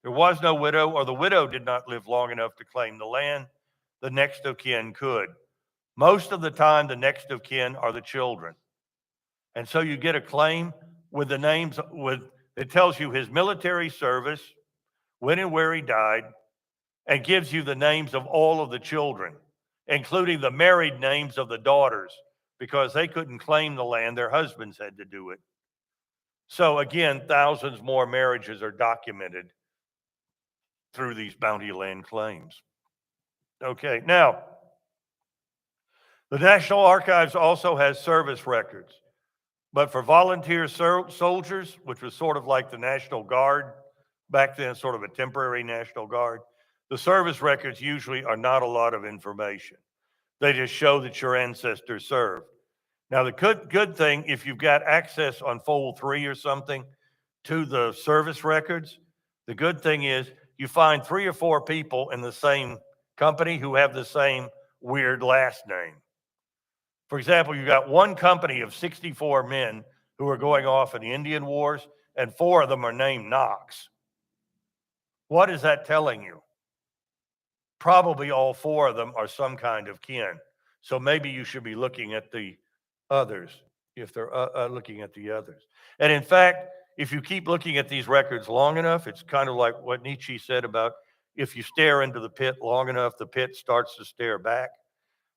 or the widow did not live long enough to claim the land, the next of kin could. Most of the time, the next of kin are the children. And so you get a claim with the names, it tells you his military service, when and where he died, and gives you the names of all of the children, including the married names of the daughters, because they couldn't claim the land, their husbands had to do it. So again, thousands more marriages are documented through these bounty land claims. Okay, now, the National Archives also has service records, but for volunteer soldiers, which was sort of like the National Guard back then, sort of a temporary National Guard, the service records usually are not a lot of information. They just show that your ancestors served. Now, the good thing, if you've got access on Fold 3 or something to the service records, the good thing is you find 3 or 4 people in the same company who have the same weird last name. For example, you got one company of 64 men who are going off in the Indian Wars, and 4 of them are named Knox. What is that telling you? Probably all 4 of them are some kind of kin. So maybe you should be looking at the others, if they're looking at the others. And in fact, if you keep looking at these records long enough, it's kind of like what Nietzsche said about if you stare into the pit long enough, the pit starts to stare back.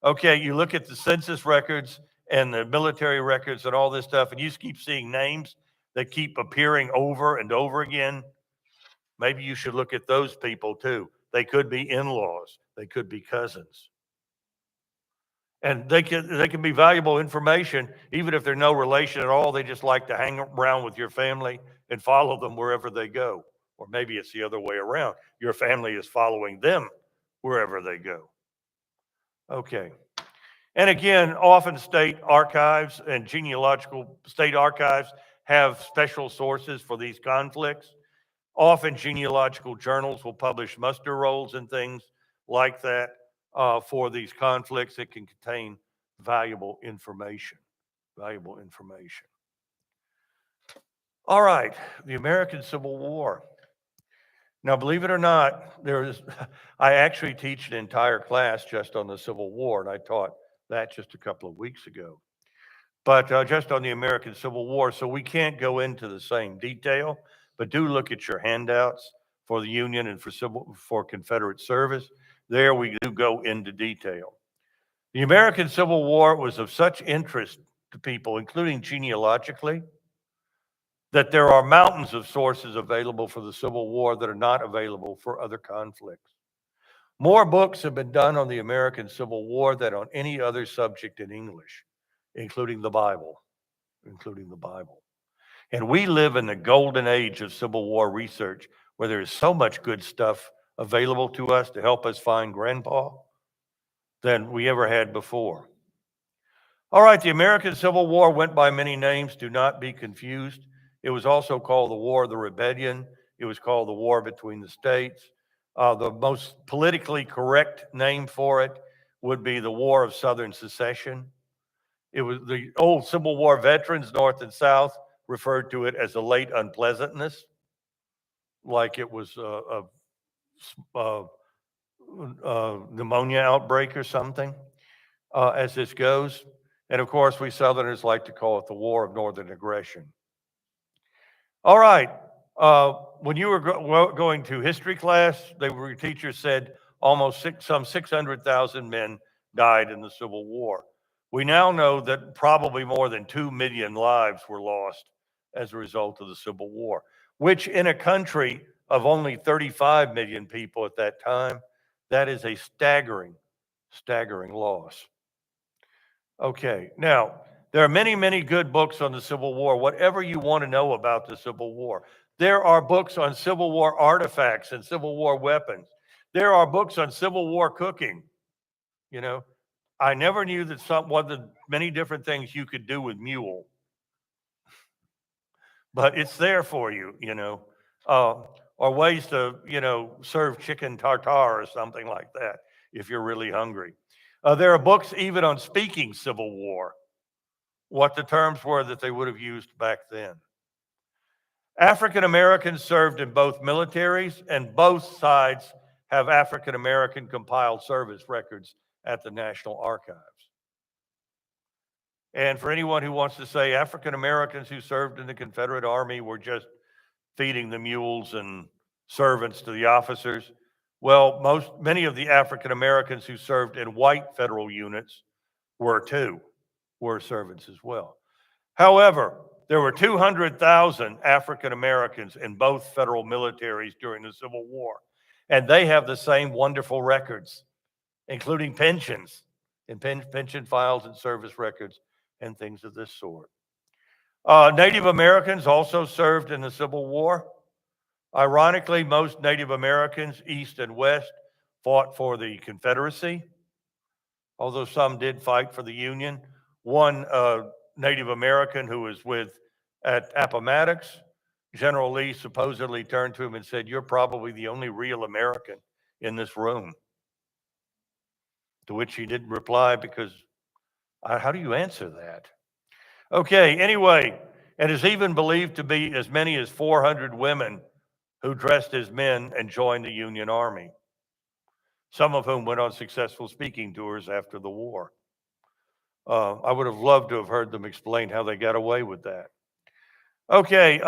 Okay, you look at the census records and the military records and all this stuff, and you just keep seeing names that keep appearing over and over again, maybe you should look at those people too. They could be in-laws. They could be cousins. And they can be valuable information, even if they're no relation at all. They just like to hang around with your family and follow them wherever they go. Or maybe it's the other way around. Your family is following them wherever they go. Okay. And again, often state archives and genealogical state archives have special sources for these conflicts. Often genealogical journals will publish muster rolls and things like that for these conflicts that can contain valuable information. Valuable information. All right, the American Civil War. Now, believe it or not, I actually teach an entire class just on the Civil War, and I taught that just a couple of weeks ago. But just on the American Civil War, so we can't go into the same detail, but do look at your handouts for the Union and for Confederate service. There we do go into detail. The American Civil War was of such interest to people, including genealogically, that there are mountains of sources available for the Civil War that are not available for other conflicts. More books have been done on the American Civil War than on any other subject in English, including the Bible. And we live in the golden age of Civil War research where there is so much good stuff available to us to help us find Grandpa than we ever had before. All right, the American Civil War went by many names. Do not be confused. It was also called the War of the Rebellion. It was called the War between the states. The most politically correct name for it would be the War of Southern Secession. It was the old Civil War veterans, North and South, referred to it as the late unpleasantness, like it was a pneumonia outbreak or something, as this goes. And of course, we Southerners like to call it the War of Northern Aggression. All right. When you were going to history class, your teacher said some 600,000 men died in the Civil War. We now know that probably more than 2 million lives were lost as a result of the Civil War, which in a country of only 35 million people at that time, that is a staggering loss. Okay, now, there are many, many good books on the Civil War, whatever you want to know about the Civil War. There are books on Civil War artifacts and Civil War weapons. There are books on Civil War cooking. You know, I never knew that one of the many different things you could do with mule, but it's there for you, or ways to, serve chicken tartare or something like that if you're really hungry. There are books even on speaking Civil War, what the terms were that they would have used back then. African Americans served in both militaries, and both sides have African American compiled service records at the National Archives. And for anyone who wants to say African Americans who served in the Confederate Army were just feeding the mules and servants to the officers, well, many of the African Americans who served in white federal units were servants as well. However, there were 200,000 African Americans in both federal militaries during the Civil War, and they have the same wonderful records, including pensions and pension files and service records and things of this sort. Native Americans also served in the Civil War. Ironically, most Native Americans, East and West, fought for the Confederacy, although some did fight for the Union. One Native American who was at Appomattox, General Lee supposedly turned to him and said, "You're probably the only real American in this room." To which he didn't reply because how do you answer that? Okay, anyway, it is even believed to be as many as 400 women who dressed as men and joined the Union Army, some of whom went on successful speaking tours after the war. I would have loved to have heard them explain how they got away with that. Okay,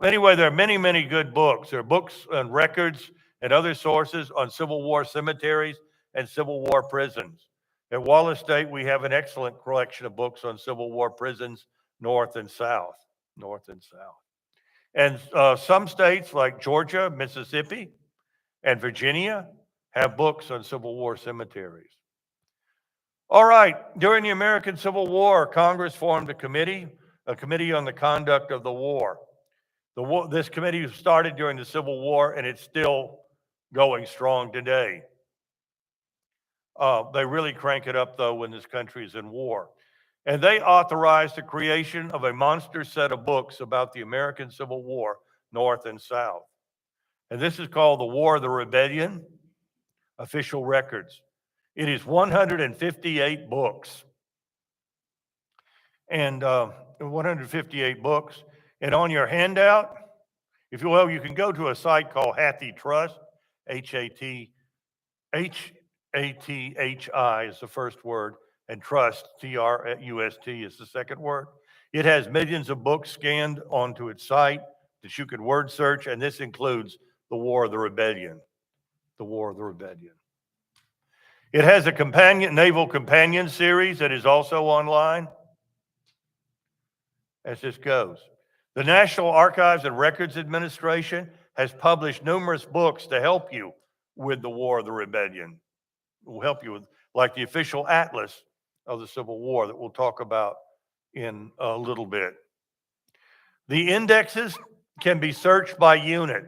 anyway, there are many, many good books. There are books and records and other sources on Civil War cemeteries and Civil War prisons. At Wallace State, we have an excellent collection of books on Civil War prisons, North and South. And some states like Georgia, Mississippi, and Virginia have books on Civil War cemeteries. All right, during the American Civil War, Congress formed a committee on the conduct of the war. This committee started during the Civil War, and it's still going strong today. They really crank it up, though, when this country is in war. And they authorized the creation of a monster set of books about the American Civil War, North and South. And this is called The War of the Rebellion, Official Records. It is 158 books. And 158 books. And on your handout, if you will, you can go to a site called Hathy Trust, H-A-T-H-I is the first word, and trust, T-R-U-S-T is the second word. It has millions of books scanned onto its site that you can word search, and this includes The War of the Rebellion. The War of the Rebellion. It has a naval companion series that is also online. As this goes. The National Archives and Records Administration has published numerous books to help you with the War of the Rebellion. It will help you with, like the official atlas of the Civil War that we'll talk about in a little bit. The indexes can be searched by unit.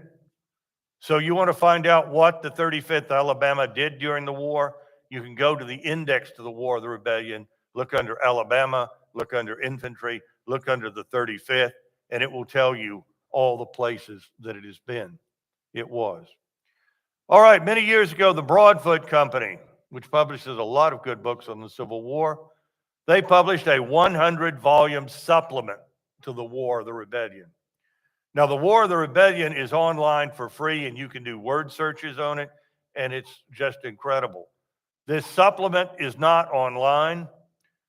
So you want to find out what the 35th Alabama did during the war, you can go to the index to the War of the Rebellion, look under Alabama, look under infantry, look under the 35th, and it will tell you all the places that it has been. It was. All right, many years ago, the Broadfoot Company, which publishes a lot of good books on the Civil War, they published a 100-volume supplement to the War of the Rebellion. Now, the War of the Rebellion is online for free, and you can do word searches on it, and it's just incredible. This supplement is not online,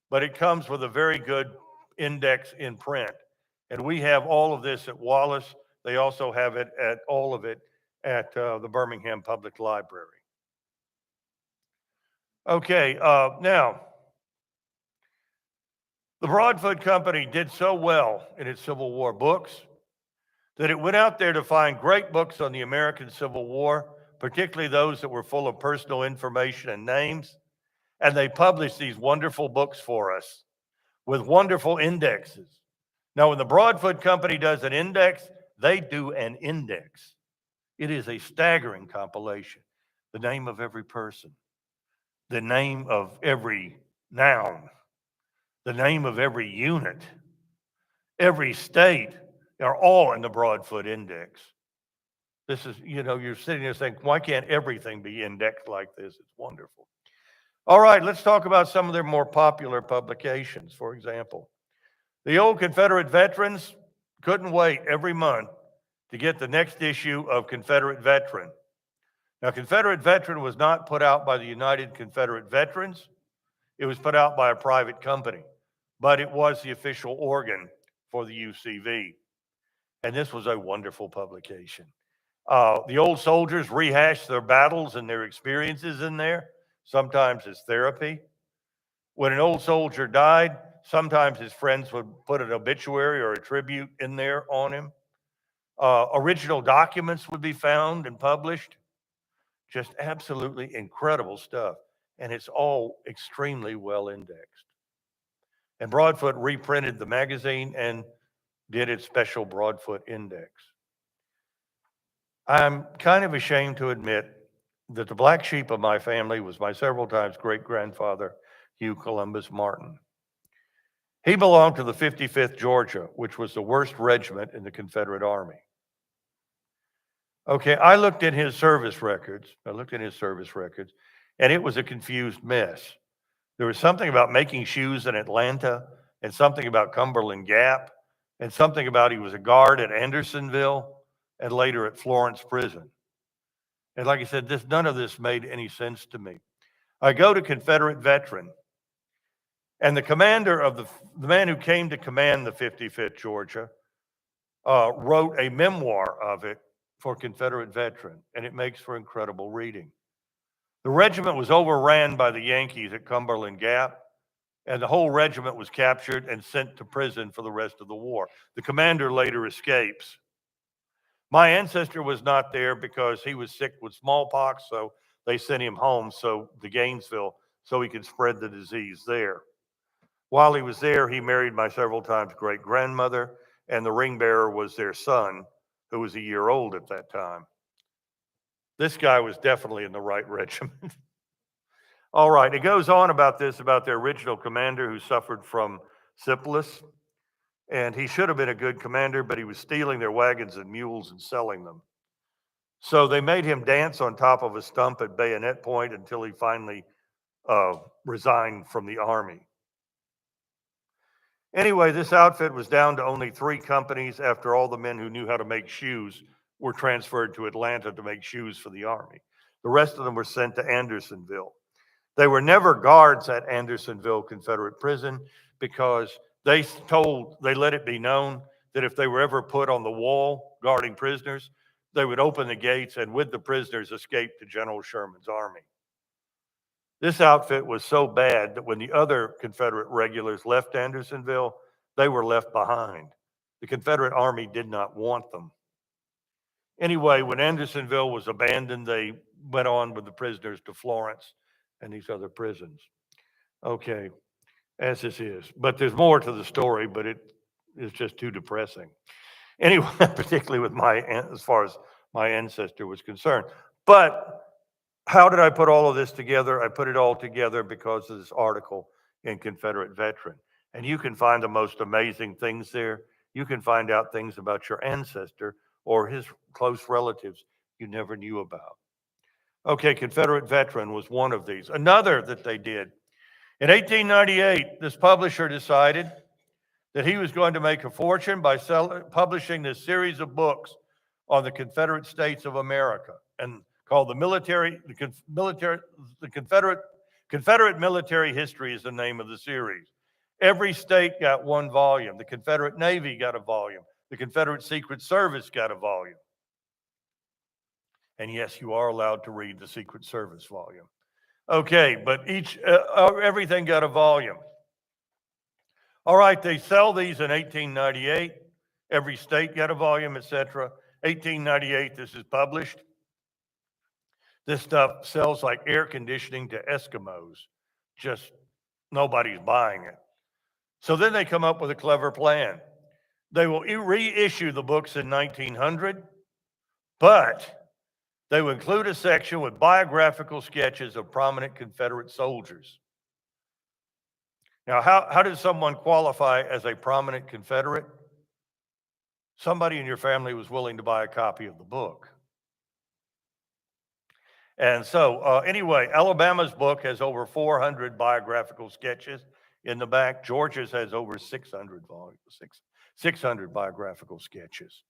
but it comes with a very good index in print. And we have all of this at Wallace. They also have it at all of it at the Birmingham Public Library. Okay, now, the Broadfoot Company did so well in its Civil War books that it went out there to find great books on the American Civil War, particularly those that were full of personal information and names. And they published these wonderful books for us with wonderful indexes. Now, when the Broadfoot Company does an index, they do an index. It is a staggering compilation. The name of every person, the name of every noun, the name of every unit, every state are all in the Broadfoot Index. This is, you're sitting there saying, why can't everything be indexed like this? It's wonderful. All right, let's talk about some of their more popular publications. For example, the old Confederate veterans couldn't wait every month to get the next issue of Confederate Veteran. Now, Confederate Veteran was not put out by the United Confederate Veterans. It was put out by a private company, but it was the official organ for the UCV. And this was a wonderful publication. The old soldiers rehashed their battles and their experiences in there, sometimes as therapy. When an old soldier died, sometimes his friends would put an obituary or a tribute in there on him. Original documents would be found and published. Just absolutely incredible stuff. And it's all extremely well indexed. And Broadfoot reprinted the magazine and did its special Broadfoot Index. I'm kind of ashamed to admit that the black sheep of my family was my several times great-grandfather, Hugh Columbus Martin. He belonged to the 55th Georgia, which was the worst regiment in the Confederate Army. Okay, I looked in his service records, and it was a confused mess. There was something about making shoes in Atlanta, and something about Cumberland Gap, and something about he was a guard at Andersonville, and later at Florence Prison. And like I said, none of this made any sense to me. I go to Confederate Veteran, and the commander of the man who came to command the 55th Georgia wrote a memoir of it for Confederate Veteran, and it makes for incredible reading. The regiment was overran by the Yankees at Cumberland Gap, and the whole regiment was captured and sent to prison for the rest of the war. The commander later escapes. My ancestor was not there because he was sick with smallpox, so they sent him home to Gainesville so he could spread the disease there. While he was there, he married my several times great grandmother, and the ring bearer was their son, who was a year old at that time. This guy was definitely in the right regiment. All right, it goes on about their original commander who suffered from syphilis, and he should have been a good commander, but he was stealing their wagons and mules and selling them. So they made him dance on top of a stump at bayonet point until he finally resigned from the army. Anyway, this outfit was down to only 3 companies after all the men who knew how to make shoes were transferred to Atlanta to make shoes for the army. The rest of them were sent to Andersonville. They were never guards at Andersonville Confederate prison because they let it be known that if they were ever put on the wall guarding prisoners, they would open the gates and with the prisoners escape to General Sherman's army. This outfit was so bad that when the other Confederate regulars left Andersonville, they were left behind. The Confederate army did not want them. Anyway, when Andersonville was abandoned, they went on with the prisoners to Florence and these other prisons. Okay, as this is. But there's more to the story, but it is just too depressing. Anyway, particularly with as far as my ancestor was concerned. But how did I put all of this together? I put it all together because of this article in Confederate Veteran. And you can find the most amazing things there. You can find out things about your ancestor or his close relatives you never knew about. Okay, Confederate Veteran was one of these. Another that they did. In 1898, this publisher decided that he was going to make a fortune by publishing this series of books on the Confederate States of America, and called Confederate Military History is the name of the series. Every state got one volume. The Confederate Navy got a volume. The Confederate Secret Service got a volume. And yes, you are allowed to read the Secret Service volume. Okay, but everything got a volume. All right, they sell these in 1898. Every state got a volume, etc. 1898, this is published. This stuff sells like air conditioning to Eskimos. Just nobody's buying it. So then they come up with a clever plan. They will reissue the books in 1900, but they will include a section with biographical sketches of prominent Confederate soldiers. Now, how does someone qualify as a prominent Confederate? Somebody in your family was willing to buy a copy of the book. And so anyway, Alabama's book has over 400 biographical sketches in the back. Georgia's has over 600 biographical sketches.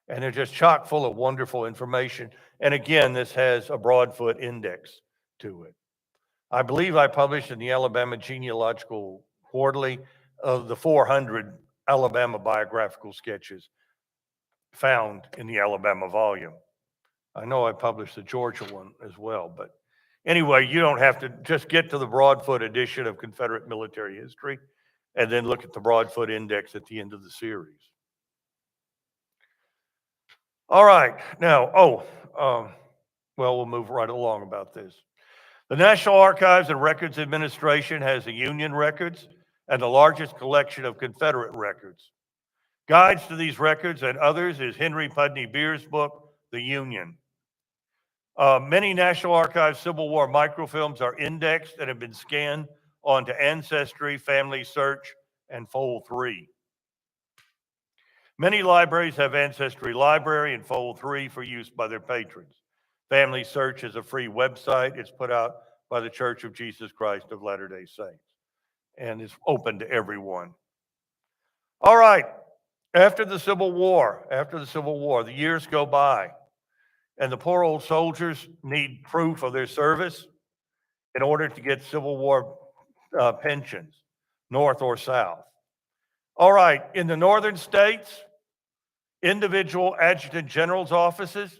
And they're just chock full of wonderful information. And again, this has a Broadfoot index to it. I believe I published in the Alabama Genealogical Quarterly of the 400 Alabama biographical sketches found in the Alabama volume. I know I published the Georgia one as well, but anyway, you don't have to just get to the Broadfoot edition of Confederate Military History and then look at the Broadfoot Index at the end of the series. All right, now, we'll move right along about this. The National Archives and Records Administration has the Union records and the largest collection of Confederate records. Guides to these records and others is Henry Pudney Beer's book, The Union. Many National Archives Civil War microfilms are indexed and have been scanned onto Ancestry, Family Search, and Fold 3. Many libraries have Ancestry Library and Fold 3 for use by their patrons. Family Search is a free website. It's put out by the Church of Jesus Christ of Latter-day Saints, and it's open to everyone. All right, after the Civil War, the years go by, and the poor old soldiers need proof of their service in order to get Civil War pensions, North or South. All right, in the northern states, individual adjutant general's offices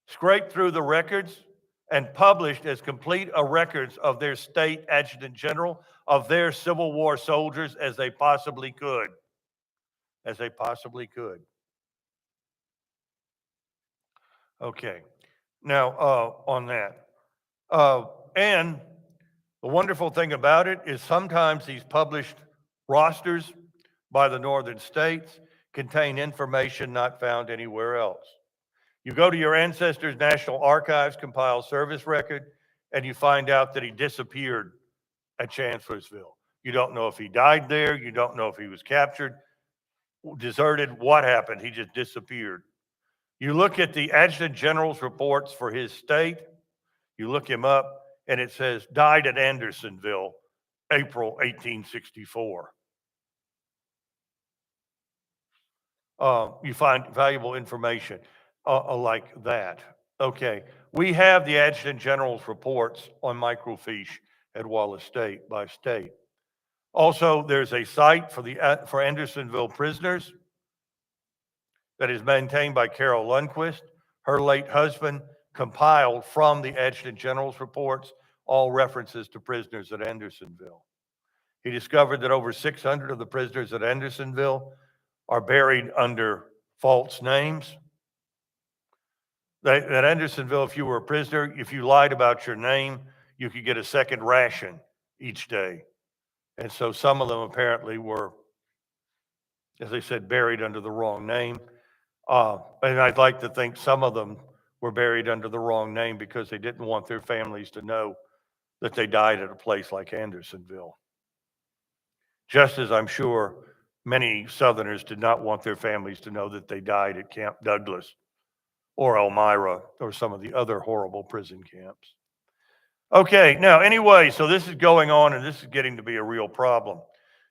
scrape through the records and published as complete a records of their state adjutant general, of their Civil War soldiers as they possibly could. As they possibly could. Okay. Now, on that. And the wonderful thing about it is sometimes these published rosters by the northern states contain information not found anywhere else. You go to your ancestors' National Archives compiled service record, and you find out that he disappeared at Chancellorsville. You don't know if he died there. You don't know if he was captured, deserted, what happened. He just disappeared. You look at the Adjutant General's reports for his state, you look him up, and it says, died at Andersonville, April 1864. You find valuable information like that. Okay, we have the Adjutant General's reports on microfiche at Wallace State by state. Also, there's a site for Andersonville prisoners that is maintained by Carol Lundquist. Her late husband compiled from the Adjutant General's reports all references to prisoners at Andersonville. He discovered that over 600 of the prisoners at Andersonville are buried under false names. At Andersonville, if you were a prisoner, if you lied about your name, you could get a second ration each day. And so some of them apparently were, as I said, buried under the wrong name. And I'd like to think some of them were buried under the wrong name because they didn't want their families to know that they died at a place like Andersonville. Just as I'm sure many Southerners did not want their families to know that they died at Camp Douglas or Elmira or some of the other horrible prison camps. Okay, now anyway, so this is going on and this is getting to be a real problem.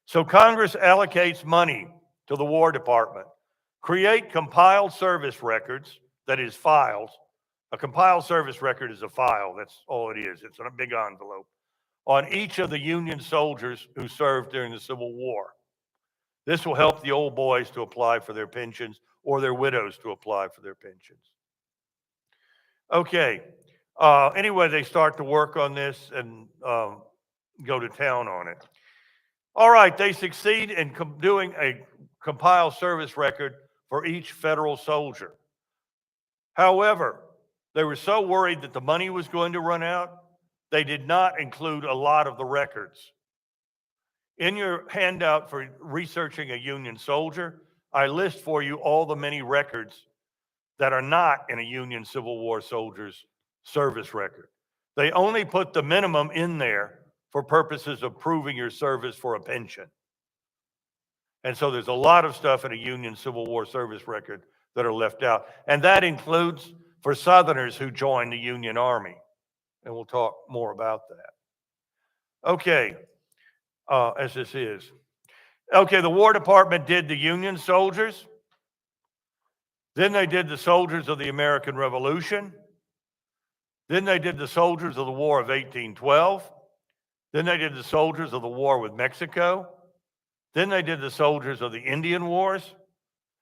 So Congress allocates money to the War Department. Create compiled service records, that is files. A compiled service record is a file, that's all it is. It's in a big envelope. On each of the Union soldiers who served during the Civil War. This will help the old boys to apply for their pensions or their widows to apply for their pensions. Okay, anyway, they start to work on this and go to town on it. All right, they succeed in doing a compiled service record for each federal soldier. However, they were so worried that the money was going to run out, they did not include a lot of the records. In your handout for researching a Union soldier, I list for you all the many records that are not in a Union Civil War soldier's service record. They only put the minimum in there for purposes of proving your service for a pension. And so there's a lot of stuff in a Union Civil War service record that are left out. And that includes for Southerners who joined the Union Army. And we'll talk more about that. Okay, as this is. Okay, the War Department did the Union soldiers. Then they did the soldiers of the American Revolution. Then they did the soldiers of the War of 1812. Then they did the soldiers of the war with Mexico. Then they did the soldiers of the Indian Wars.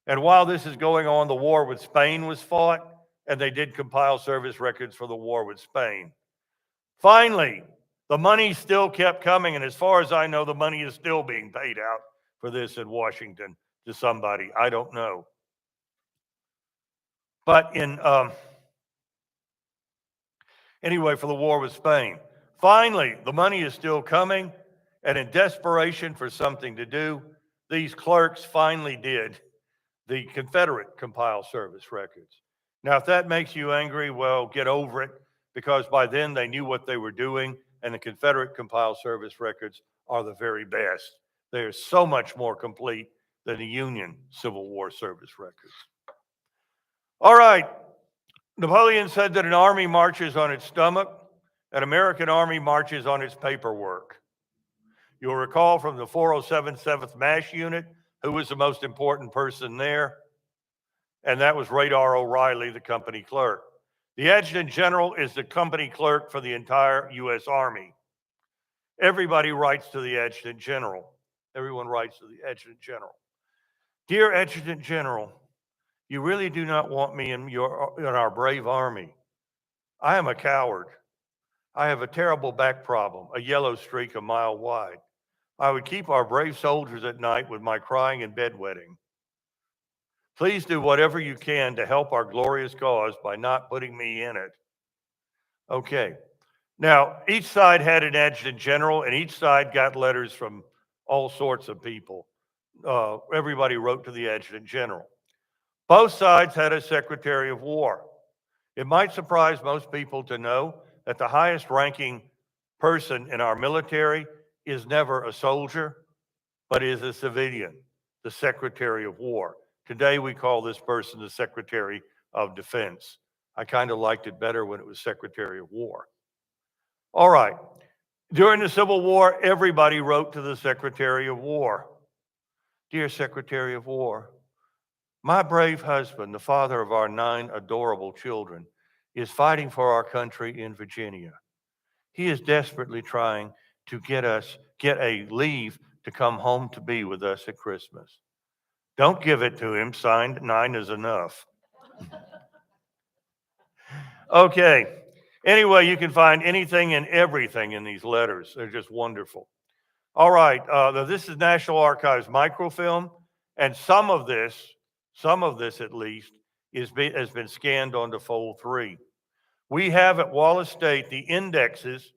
And while this is going on, the war with Spain was fought, and they did compile service records for the war with Spain. Finally, the money still kept coming, and as far as I know, the money is still being paid out for this in Washington to somebody. I don't know. But anyway, for the war with Spain. Finally, the money is still coming, and in desperation for something to do, these clerks finally did the Confederate compiled service records. Now, if that makes you angry, well, get over it, because by then they knew what they were doing, and the Confederate compiled service records are the very best. They are so much more complete than the Union Civil War service records. All right, Napoleon said that an army marches on its stomach, an American army marches on its paperwork. You'll recall from the 407 7th MASH unit who was the most important person there, and that was Radar O'Reilly, the company clerk. The Adjutant General is the company clerk for the entire U.S. Army. Everybody writes to the Adjutant General. Everyone writes to the Adjutant General. Dear Adjutant General, you really do not want me in our brave Army. I am a coward. I have a terrible back problem, a yellow streak a mile wide. I would keep our brave soldiers at night with my crying and bedwetting. Please do whatever you can to help our glorious cause by not putting me in it. Okay. Now, each side had an adjutant general, and each side got letters from all sorts of people. Everybody wrote to the adjutant general. Both sides had a secretary of war. It might surprise most people to know that the highest ranking person in our military is never a soldier, but is a civilian, the Secretary of War. Today we call this person the Secretary of Defense. I kind of liked it better when it was Secretary of War. All right. During the Civil War, everybody wrote to the Secretary of War. Dear Secretary of War, my brave husband, the father of our 9 adorable children, is fighting for our country in Virginia. He is desperately trying to get a leave to come home to be with us at Christmas. Don't give it to him. Signed, 9 is enough. Okay. Anyway, you can find anything and everything in these letters. They're just wonderful. All right. This is National Archives microfilm, and some of this at least, has been scanned onto Fold 3. We have at Wallace State the indexes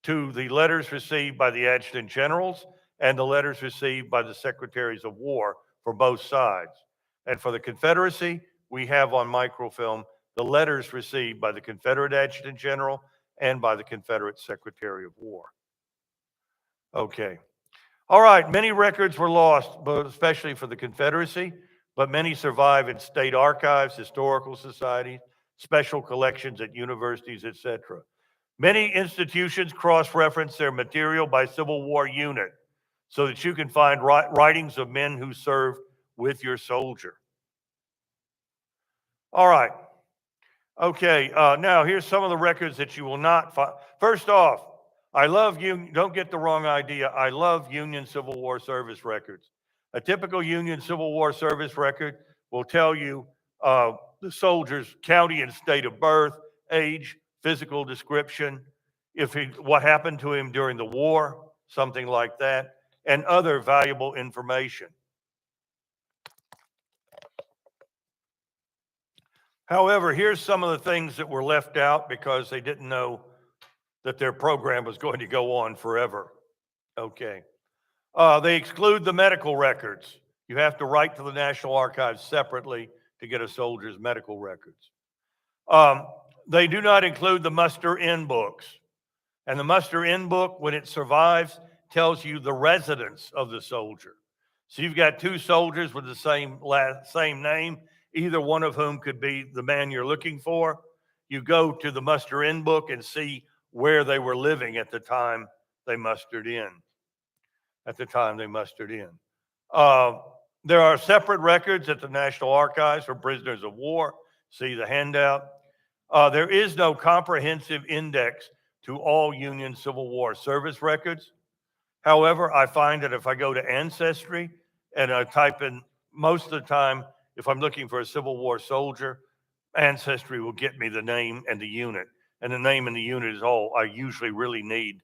to the letters received by the adjutant generals and the letters received by the secretaries of war for both sides. And for the Confederacy, we have on microfilm the letters received by the Confederate adjutant general and by the Confederate secretary of war. Okay. All right, many records were lost, but especially for the Confederacy, but many survive in state archives, historical societies, special collections at universities, etc. Many institutions cross-reference their material by Civil War unit so that you can find writings of men who served with your soldier. All right. Okay, now here's some of the records that you will not find. First off, I love Union, don't get the wrong idea. I love Union Civil War service records. A typical Union Civil War service record will tell you the soldier's county and state of birth, age, physical description, what happened to him during the war, something like that, and other valuable information. However, here's some of the things that were left out because they didn't know that their program was going to go on forever. Okay. They exclude the medical records. You have to write to the National Archives separately to get a soldier's medical records. They do not include the muster-in books. And the muster-in book, when it survives, tells you the residence of the soldier. So you've got 2 soldiers with the same name, either one of whom could be the man you're looking for. You go to the muster-in book and see where they were living at the time they mustered in. There are separate records at the National Archives for prisoners of war. See the handout. There is no comprehensive index to all Union Civil War service records. However, I find that if I go to Ancestry and I type in, most of the time, if I'm looking for a Civil War soldier, Ancestry will get me the name and the unit. And the name and the unit is all I usually really need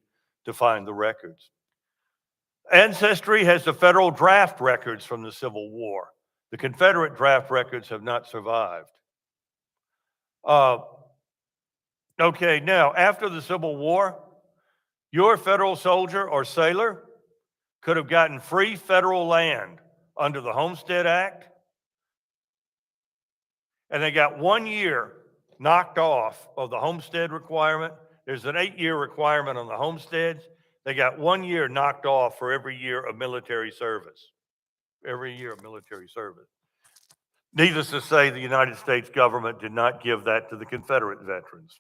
to find the records. Ancestry has the federal draft records from the Civil War. The Confederate draft records have not survived. Okay, now, after the Civil War, your federal soldier or sailor could have gotten free federal land under the Homestead Act, and they got 1 year knocked off of the homestead requirement. There's an 8-year requirement on the homesteads. They got 1 year knocked off for every year of military service. Needless to say, the United States government did not give that to the Confederate veterans.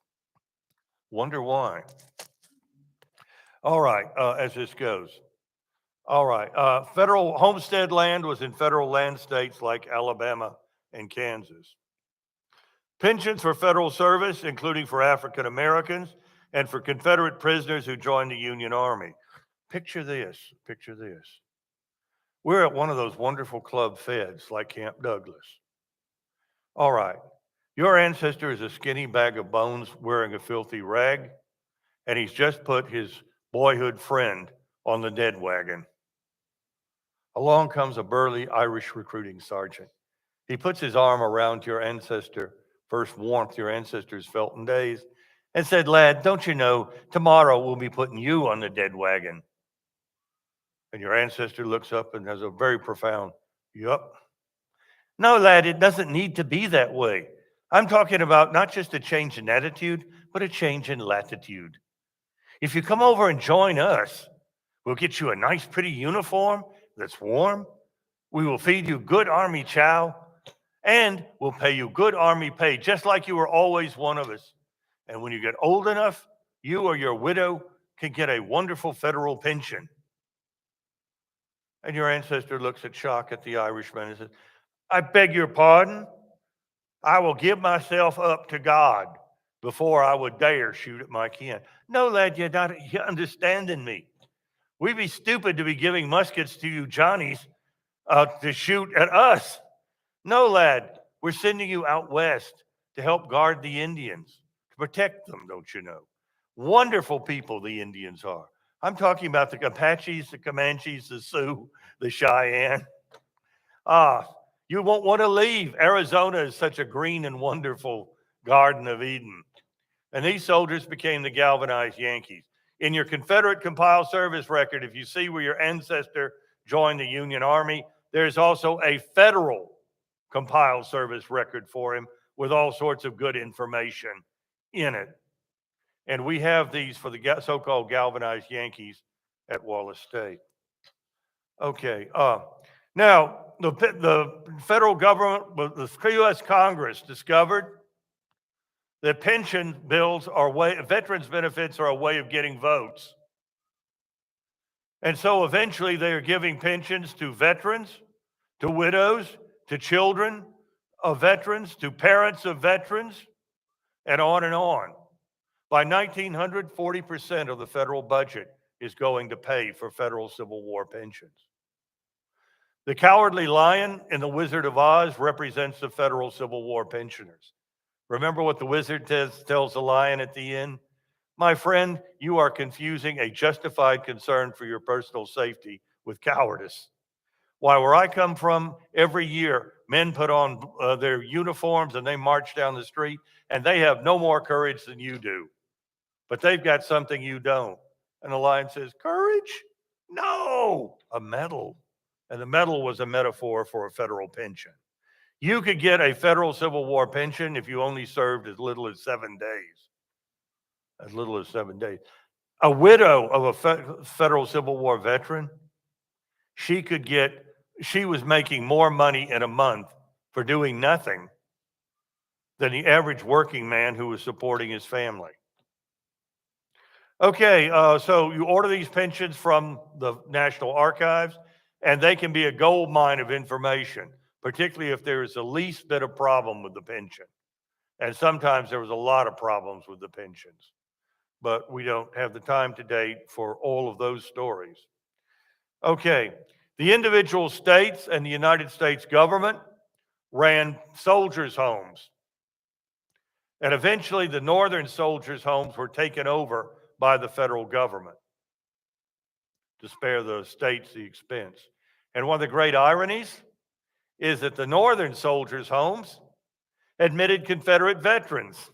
Wonder why. All right, as this goes. All right, federal homestead land was in federal land states like Alabama and Kansas. Pensions for federal service, including for African Americans and for Confederate prisoners who joined the Union Army. Picture this. We're at one of those wonderful club feds like Camp Douglas. All right, Your ancestor is a skinny bag of bones wearing a filthy rag, and he's just put his boyhood friend on the dead wagon. Along comes a burly Irish recruiting sergeant. He puts his arm around your ancestor, first warmth your ancestors felt in days, and said, "Lad, don't you know, tomorrow we'll be putting you on the dead wagon." And your ancestor looks up and has a very profound, "Yup." "No, lad, it doesn't need to be that way. I'm talking about not just a change in attitude, but a change in latitude. If you come over and join us, we'll get you a nice, pretty uniform that's warm. We will feed you good Army chow, and we'll pay you good Army pay, just like you were always one of us. And when you get old enough, you or your widow can get a wonderful federal pension." And your ancestor looks at shock at the Irishman and says, "I beg your pardon? I will give myself up to God before I would dare shoot at my kin." "No, lad, you're understanding me. We'd be stupid to be giving muskets to you Johnnies to shoot at us. No, lad, we're sending you out west to help guard the Indians, to protect them, don't you know? Wonderful people the Indians are. I'm talking about the Apaches, the Comanches, the Sioux, the Cheyenne. Ah, you won't want to leave. Arizona is such a green and wonderful Garden of Eden." And these soldiers became the galvanized Yankees. In your Confederate compiled service record, if you see where your ancestor joined the Union Army, there's also a federal compiled service record for him with all sorts of good information in it. And we have these for the so-called galvanized Yankees at Wallace State. Okay. Now, the federal government, the U.S. Congress discovered that pension bills veterans benefits are a way of getting votes. And so eventually they are giving pensions to veterans, to widows, to children of veterans, to parents of veterans, and on and on. By 1900, 40% of the federal budget is going to pay for federal Civil War pensions. The Cowardly Lion in The Wizard of Oz represents the federal Civil War pensioners. Remember what the wizard tells the lion at the end? "My friend, you are confusing a justified concern for your personal safety with cowardice. Why, where I come from, every year men put on their uniforms and they march down the street, and they have no more courage than you do. But they've got something you don't." And the lion says, "Courage? No, a medal." And the medal was a metaphor for a federal pension. You could get a federal Civil War pension if you only served as little as 7 days. As little as 7 days. A widow of a federal Civil War veteran, she was making more money in a month for doing nothing than the average working man who was supporting his family. Okay, so you order these pensions from the National Archives, and they can be a gold mine of information, particularly if there is the least bit of problem with the pension. And sometimes there was a lot of problems with the pensions, but we don't have the time today for all of those stories. Okay, the individual states and the United States government ran soldiers' homes. And eventually the northern soldiers' homes were taken over by the federal government to spare the states the expense. And one of the great ironies is that the northern soldiers' homes admitted Confederate veterans.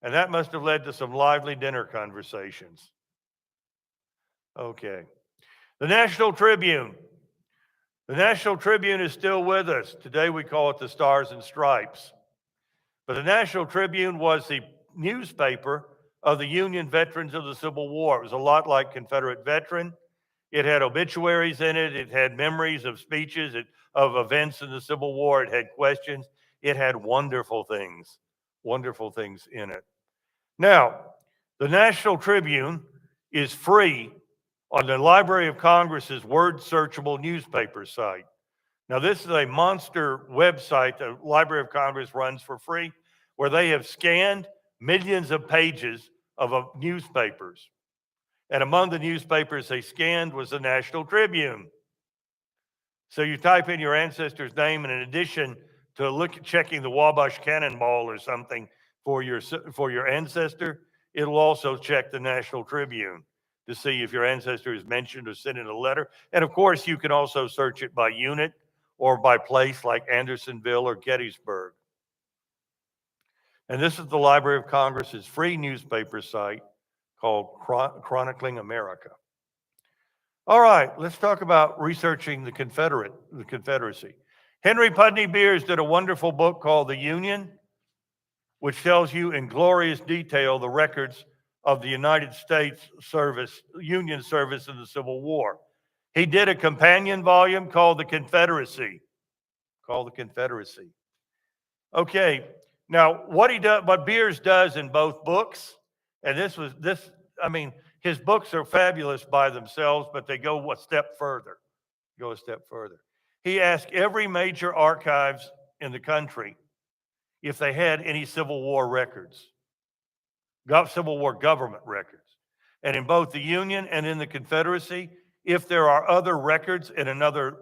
And that must have led to some lively dinner conversations. Okay. The National Tribune. The National Tribune is still with us. Today we call it the Stars and Stripes. But the National Tribune was the newspaper of the Union veterans of the Civil War. It was a lot like Confederate Veteran. It had obituaries in it. It had memories of speeches, of events in the Civil War. It had questions. It had wonderful things in it. Now, the National Tribune is free on the Library of Congress's word searchable newspaper site. Now, this is a monster website the Library of Congress runs for free, where they have scanned millions of pages of newspapers. And among the newspapers they scanned was the National Tribune. So you type in your ancestor's name, and in addition to look at checking the Wabash Cannonball or something for your ancestor, it'll also check the National Tribune to see if your ancestor is mentioned or sent in a letter. And of course, you can also search it by unit or by place like Andersonville or Gettysburg. And this is the Library of Congress's free newspaper site called Chronicling America. All right, let's talk about researching the Confederacy. Henry Putney Beers did a wonderful book called The Union, which tells you in glorious detail the records of the United States Union service in the Civil War. He did a companion volume called The Confederacy. Okay, now what Beers does in both books, and his books are fabulous by themselves, but they go a step further. He asked every major archives in the country if they had any Civil War records, Civil War government records. And in both the Union and in the Confederacy, if there are other records in another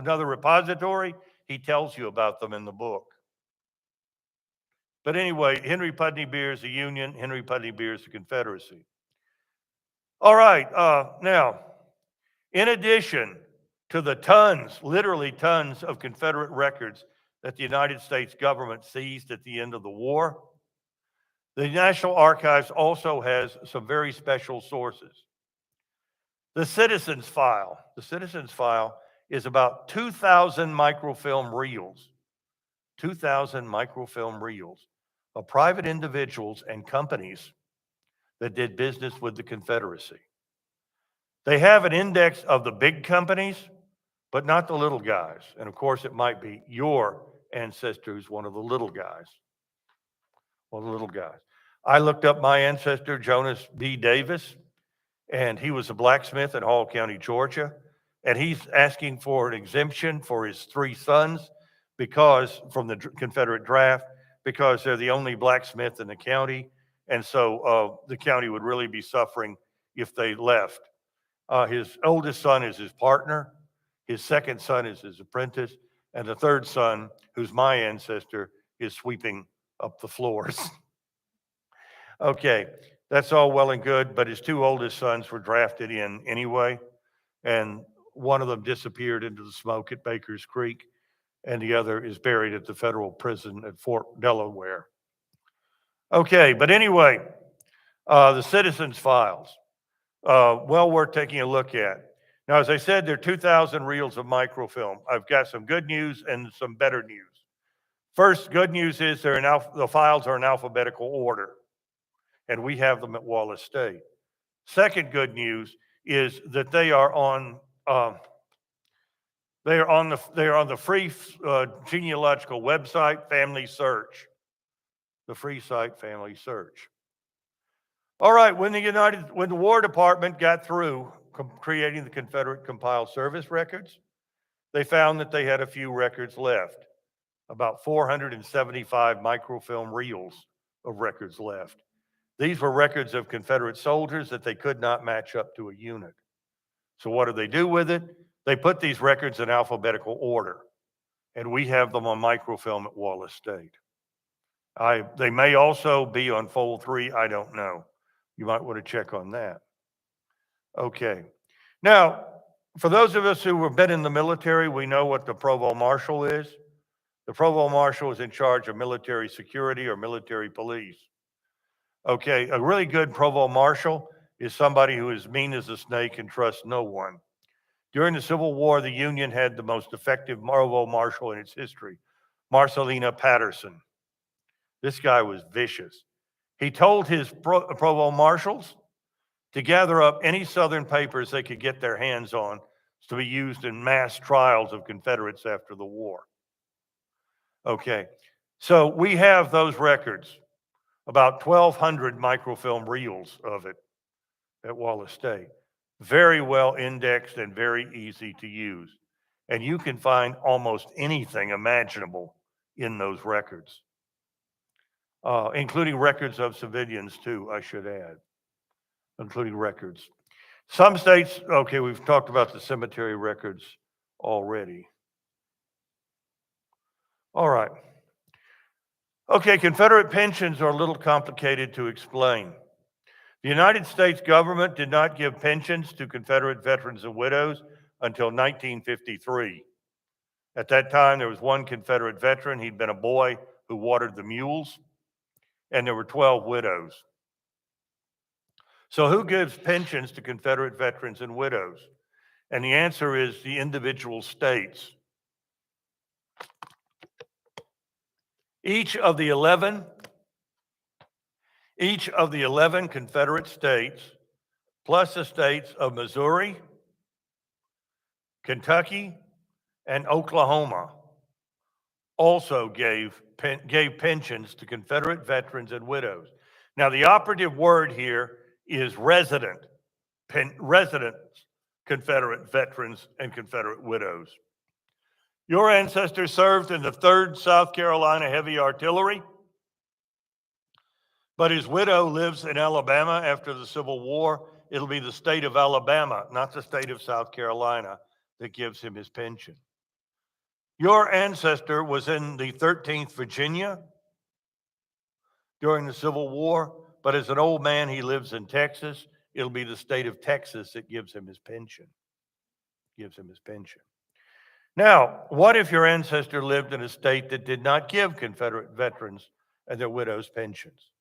repository, he tells you about them in the book. But anyway, Henry Putney Beers, the Union, Henry Putney Beers, the Confederacy. All right, now, in addition to the literally tons of Confederate records that the United States government seized at the end of the war, the National Archives also has some very special sources. The Citizens File. The Citizens File is about 2,000 microfilm reels. 2,000 microfilm reels of private individuals and companies that did business with the Confederacy. They have an index of the big companies, but not the little guys. And of course, it might be your ancestor who's one of the little guys. I looked up my ancestor, Jonas B. Davis, and he was a blacksmith in Hall County, Georgia. And he's asking for an exemption for his 3 sons from the Confederate draft, because they're the only blacksmith in the county. And so the county would really be suffering if they left. His oldest son is his partner. His second son is his apprentice. And the third son, who's my ancestor, is sweeping up the floors. Okay, that's all well and good, but his 2 oldest sons were drafted in anyway. And one of them disappeared into the smoke at Baker's Creek, and the other is buried at the federal prison at Fort Delaware. Okay, but anyway, the Citizens Files, well worth taking a look at. Now, as I said, there are 2,000 reels of microfilm. I've got some good news and some better news. First, good news is the files are in alphabetical order, and we have them at Wallace State. Second good news is that they are on the free genealogical website, Family Search. The free site, Family Search. All right, when the War Department got through creating the Confederate Compiled Service Records, they found that they had a few records left, about 475 microfilm reels of records left. These were records of Confederate soldiers that they could not match up to a unit. So what do they do with it? They put these records in alphabetical order, and we have them on microfilm at Wallace State. They may also be on Fold 3, I don't know. You might want to check on that. Okay. Now, for those of us who have been in the military, we know what the Provost Marshal is. The Provost Marshal is in charge of military security or military police. Okay, a really good Provost Marshal is somebody who is mean as a snake and trusts no one. During the Civil War, the Union had the most effective Provost Marshal in its history, Marcelina Patterson. This guy was vicious. He told his Provost Marshals to gather up any Southern papers they could get their hands on to be used in mass trials of Confederates after the war. Okay, so we have those records, about 1,200 microfilm reels of it at Wallace State. Very well indexed and very easy to use. And you can find almost anything imaginable in those records, including records of civilians too, I should add, including records. Some states, okay, we've talked about the cemetery records already. All right. Okay, Confederate pensions are a little complicated to explain. The United States government did not give pensions to Confederate veterans and widows until 1953. At that time, there was one Confederate veteran. He'd been a boy who watered the mules, and there were 12 widows. So who gives pensions to Confederate veterans and widows? And the answer is the individual states. Each of the 11 Confederate states, plus the states of Missouri, Kentucky, and Oklahoma, also gave pensions to Confederate veterans and widows. Now, the operative word here is resident Confederate veterans and Confederate widows. Your ancestor served in the 3rd South Carolina Heavy Artillery, but his widow lives in Alabama after the Civil War. It'll be the state of Alabama, not the state of South Carolina, that gives him his pension. Your ancestor was in the 13th Virginia during the Civil War, but as an old man, he lives in Texas. It'll be the state of Texas that gives him his pension. Now, what if your ancestor lived in a state that did not give Confederate veterans and their widows pensions?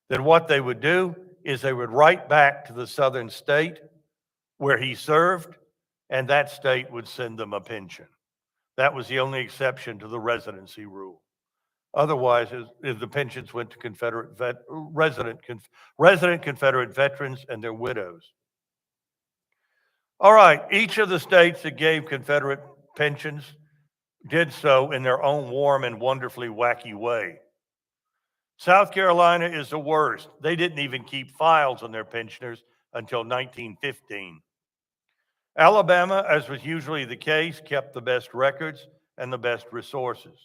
Then what they would do is they would write back to the southern state where he served, and that state would send them a pension. That was the only exception to the residency rule. Otherwise, if the pensions went to resident Confederate veterans and their widows. All right, each of the states that gave Confederate pensions did so in their own warm and wonderfully wacky way. South Carolina is the worst. They didn't even keep files on their pensioners until 1915. Alabama, as was usually the case, kept the best records and the best resources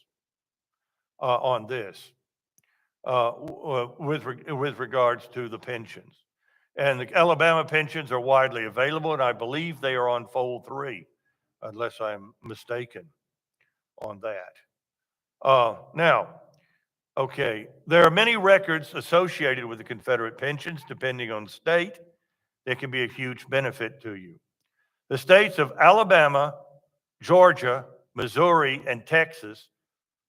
on this with regards to the pensions. And the Alabama pensions are widely available, and I believe they are on fold 3, unless I'm mistaken on that. Now, okay, there are many records associated with the Confederate pensions, depending on state. They can be a huge benefit to you. The states of Alabama, Georgia, Missouri, and Texas,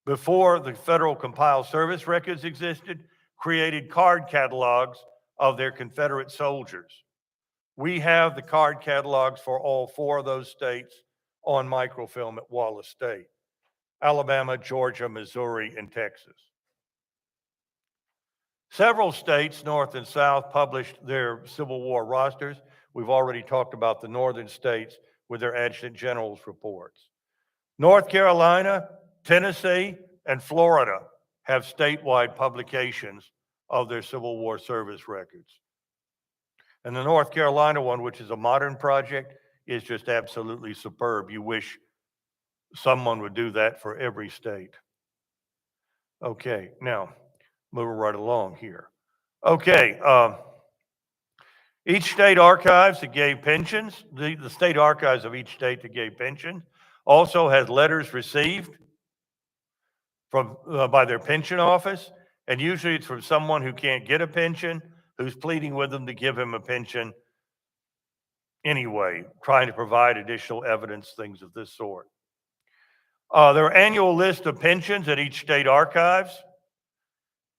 before the federal compiled service records existed, created card catalogs of their Confederate soldiers. We have the card catalogs for all 4 of those states on microfilm at Wallace State: Alabama, Georgia, Missouri, and Texas. Several states, North and South, published their Civil War rosters. We've already talked about the northern states with their adjutant generals' reports. North Carolina, Tennessee, and Florida have statewide publications of their Civil War service records. And the North Carolina one, which is a modern project, is just absolutely superb. You wish someone would do that for every state. Okay, now, moving right along here. Okay, each state archives that gave pensions, the state archives of each state that gave pensions, also has letters received from by their pension office, and usually it's from someone who can't get a pension, who's pleading with them to give him a pension anyway, trying to provide additional evidence, things of this sort. There are annual lists of pensions at each state archives,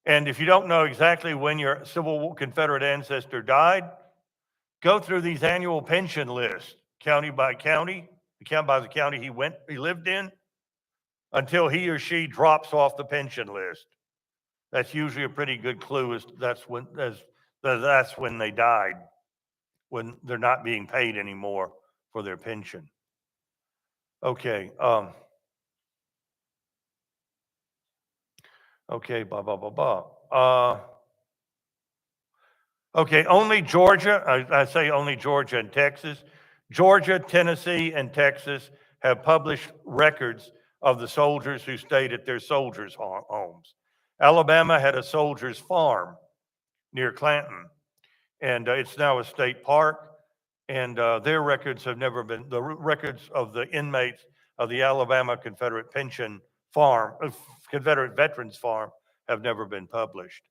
and if you don't know exactly when your Civil Confederate ancestor died, go through these annual pension lists, county by county, by the county he lived in, until he or she drops off the pension list. That's usually a pretty good clue as that's when they died, when they're not being paid anymore for their pension. Okay. Okay. Okay. Only Georgia. I say only Georgia and Texas. Georgia, Tennessee, and Texas have published records of the soldiers who stayed at their soldiers' homes. Alabama had a soldiers' farm near Clanton, and it's now a state park. And their records have never been, the records of the inmates of the Alabama Confederate Pension Confederate Veterans Farm have never been published.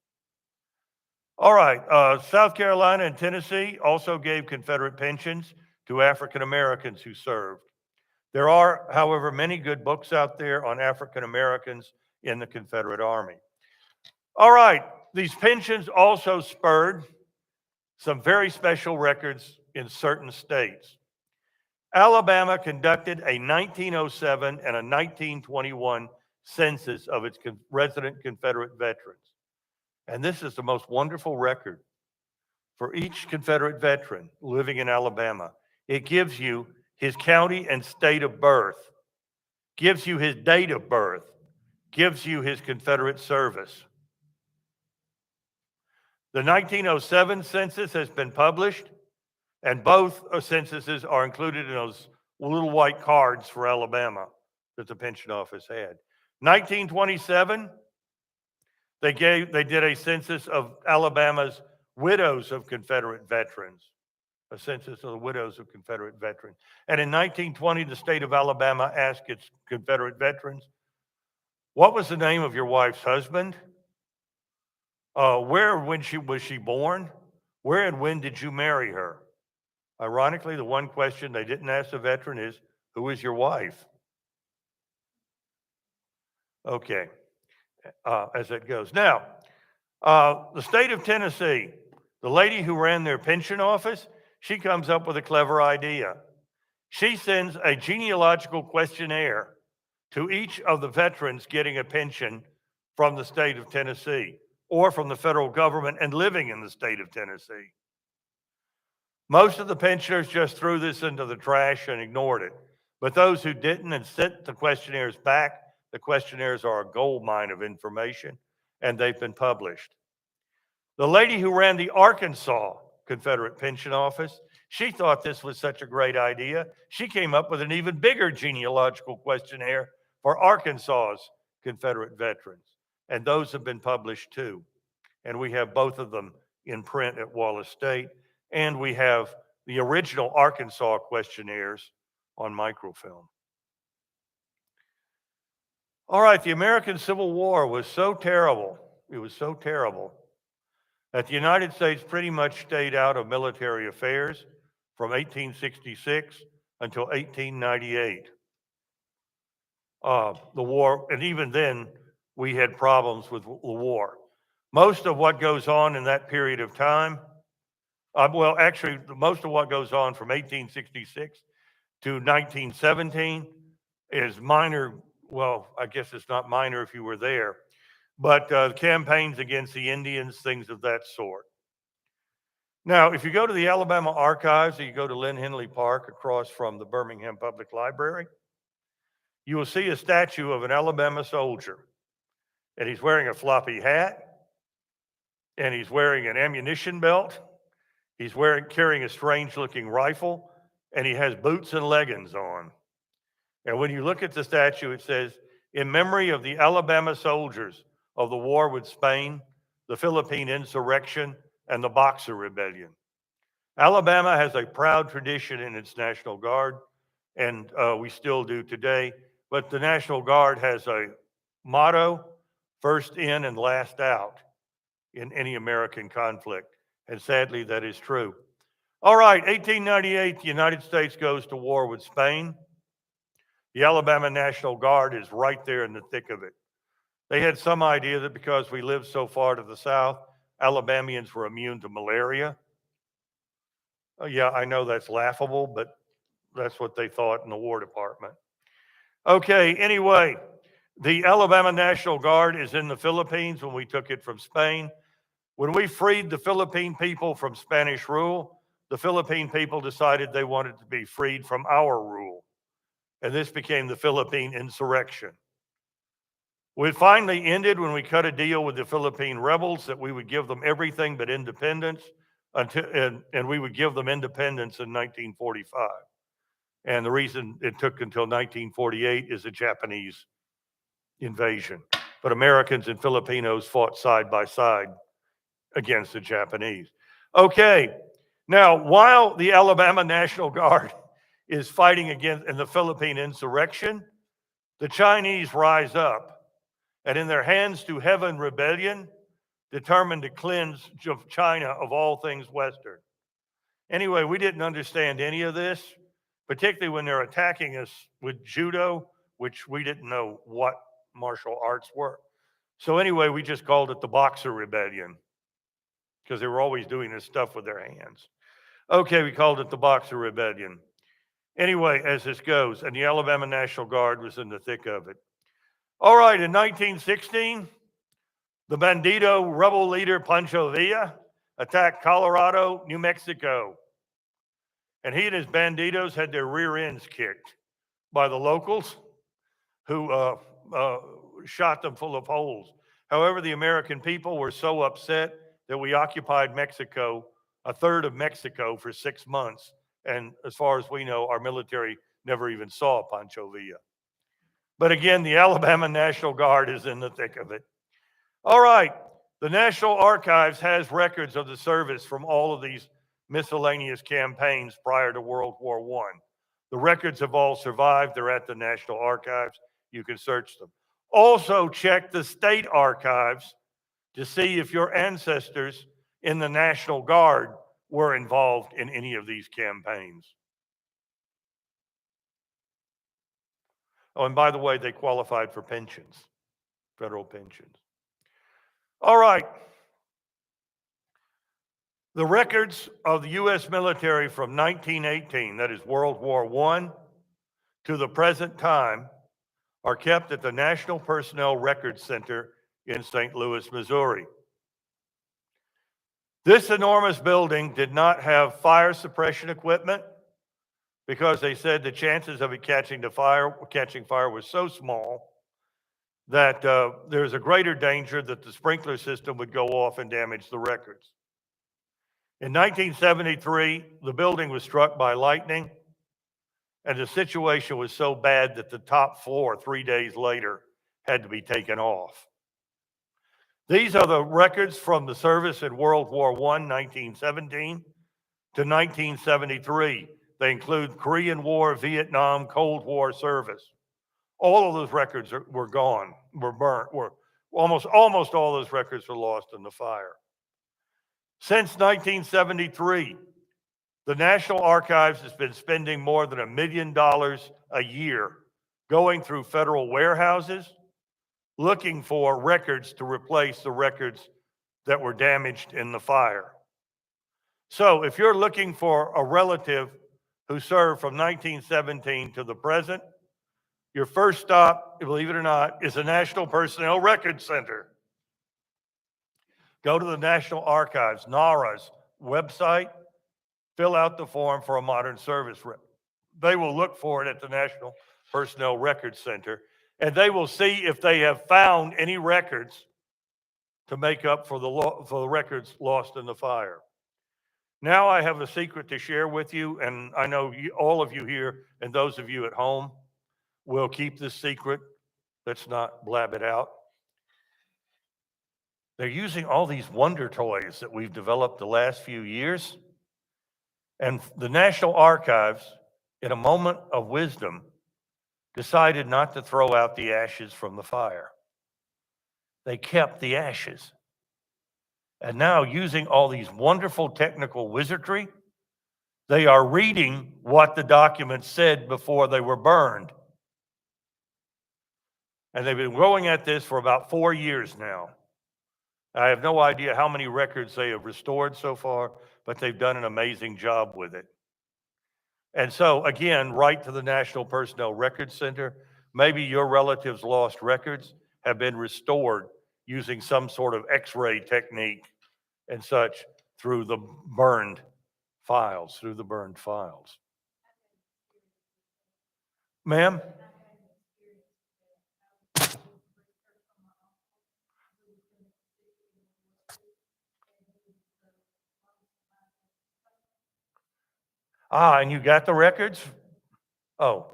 All right, South Carolina and Tennessee also gave Confederate pensions to African Americans who served. There are, however, many good books out there on African Americans in the Confederate Army. All right, these pensions also spurred some very special records in certain states. Alabama conducted a 1907 and a 1921 census of its resident Confederate veterans. And this is the most wonderful record for each Confederate veteran living in Alabama. It gives you his county and state of birth, gives you his date of birth, gives you his Confederate service. The 1907 census has been published, and both censuses are included in those little white cards for Alabama that the pension office had. 1927, they did a census of Alabama's widows of Confederate veterans, a census of the widows of Confederate veterans. And in 1920, the state of Alabama asked its Confederate veterans, what was the name of your wife's husband? Where and when was she born? Where and when did you marry her? Ironically, the one question they didn't ask the veteran is, who is your wife? Okay, as it goes. Now, the state of Tennessee, the lady who ran their pension office, she comes up with a clever idea. She sends a genealogical questionnaire to each of the veterans getting a pension from the state of Tennessee or from the federal government and living in the state of Tennessee. Most of the pensioners just threw this into the trash and ignored it. But those who didn't and sent the questionnaires back, the questionnaires are a gold mine of information, and they've been published. The lady who ran the Arkansas Confederate Pension Office, she thought this was such a great idea. She came up with an even bigger genealogical questionnaire for Arkansas's Confederate veterans. And those have been published too. And we have both of them in print at Wallace State. And we have the original Arkansas questionnaires on microfilm. All right, the American Civil War was so terrible, it was so terrible, that the United States pretty much stayed out of military affairs from 1866 until 1898. The war, and even then, we had problems with the war. Most of what goes on in that period of time, well, actually, most of what goes on from 1866 to 1917 is minor. Well, I guess it's not minor if you were there, but campaigns against the Indians, things of that sort. Now, if you go to the Alabama Archives, or you go to Lynn Henley Park across from the Birmingham Public Library, you will see a statue of an Alabama soldier, and he's wearing a floppy hat, and he's wearing an ammunition belt. He's carrying a strange-looking rifle, and he has boots and leggings on. And when you look at the statue, it says, in memory of the Alabama soldiers of the war with Spain, the Philippine insurrection, and the Boxer Rebellion. Alabama has a proud tradition in its National Guard, and we still do today, but the National Guard has a motto, first in and last out in any American conflict, and sadly that is true. All right, 1898, the United States goes to war with Spain. The Alabama National Guard is right there in the thick of it. They had some idea that because we lived so far to the south, Alabamians were immune to malaria. Yeah, I know that's laughable, but that's what they thought in the War Department. Okay, anyway, the Alabama National Guard is in the Philippines when we took it from Spain. When we freed the Philippine people from Spanish rule, the Philippine people decided they wanted to be freed from our rule. And this became the Philippine insurrection. We finally ended when we cut a deal with the Philippine rebels that we would give them everything but independence, and we would give them independence in 1945. And the reason it took until 1948 is the Japanese invasion. But Americans and Filipinos fought side by side against the Japanese. Okay, now while the Alabama National Guard is fighting against in the Philippine insurrection, the Chinese rise up, and in their hands to heaven rebellion, determined to cleanse China of all things Western. Anyway, we didn't understand any of this, particularly when they're attacking us with judo, which we didn't know what martial arts were. So anyway, we just called it the Boxer Rebellion because they were always doing this stuff with their hands. Okay, we called it the Boxer Rebellion. Anyway, as this goes, and the Alabama National Guard was in the thick of it. All right, in 1916, the Bandito rebel leader Pancho Villa attacked Colorado, New Mexico. And he and his banditos had their rear ends kicked by the locals who shot them full of holes. However, the American people were so upset that we occupied Mexico, a third of Mexico, for 6 months. And as far as we know, our military never even saw Pancho Villa. But again, the Alabama National Guard is in the thick of it. All right, the National Archives has records of the service from all of these miscellaneous campaigns prior to World War I. The records have all survived. They're at the National Archives. You can search them. Also, check the state archives to see if your ancestors in the National Guard were involved in any of these campaigns. Oh, and by the way, they qualified for pensions, federal pensions. All right. The records of the U.S. military from 1918, that is World War I, to the present time, are kept at the National Personnel Records Center in St. Louis, Missouri. This enormous building did not have fire suppression equipment because they said the chances of it catching fire was so small that there's a greater danger that the sprinkler system would go off and damage the records. In 1973, the building was struck by lightning, and the situation was so bad that the top floor 3 days later had to be taken off. These are the records from the service in World War I, 1917 to 1973. They include Korean War, Vietnam, Cold War service. All of those records were gone, were burnt, almost all those records were lost in the fire. Since 1973, the National Archives has been spending more than $1 million a year going through federal warehouses, looking for records to replace the records that were damaged in the fire. So if you're looking for a relative who served from 1917 to the present, your first stop, believe it or not, is the National Personnel Records Center. Go to the National Archives, NARA's website, fill out the form for a modern service rep. They will look for it at the National Personnel Records Center, and they will see if they have found any records to make up for the records lost in the fire. Now I have a secret to share with you, and I know all of you here and those of you at home will keep this secret. Let's not blab it out. They're using all these wonder toys that we've developed the last few years. And the National Archives, in a moment of wisdom, decided not to throw out the ashes from the fire. They kept the ashes. And now, using all these wonderful technical wizardry, they are reading what the documents said before they were burned. And they've been going at this for about 4 years now. I have no idea how many records they have restored so far, but they've done an amazing job with it. And so, again, write to the National Personnel Records Center. Maybe your relatives' lost records have been restored using some sort of X-ray technique and such through the burned files, Ma'am? And you got the records? Oh.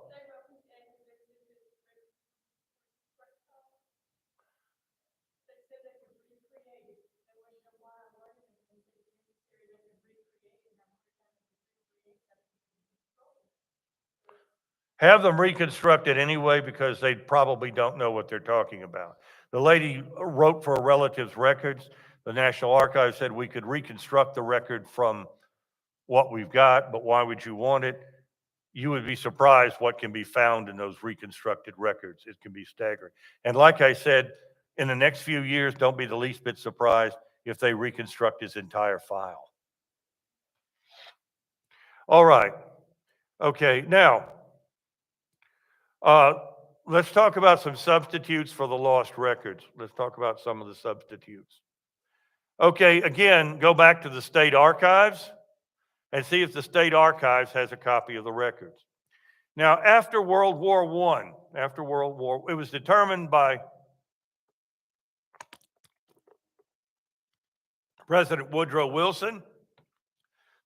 Have them reconstructed anyway because they probably don't know what they're talking about. The lady wrote for a relative's records. The National Archives said we could reconstruct the record from what we've got, but why would you want it? You would be surprised what can be found in those reconstructed records. It can be staggering. And like I said, in the next few years, don't be the least bit surprised if they reconstruct his entire file. All right. Okay, now, let's talk about some substitutes for the lost records. Let's talk about some of the substitutes. Okay, again, go back to the state archives and see if the state archives has a copy of the records. Now, after World War I, it was determined by President Woodrow Wilson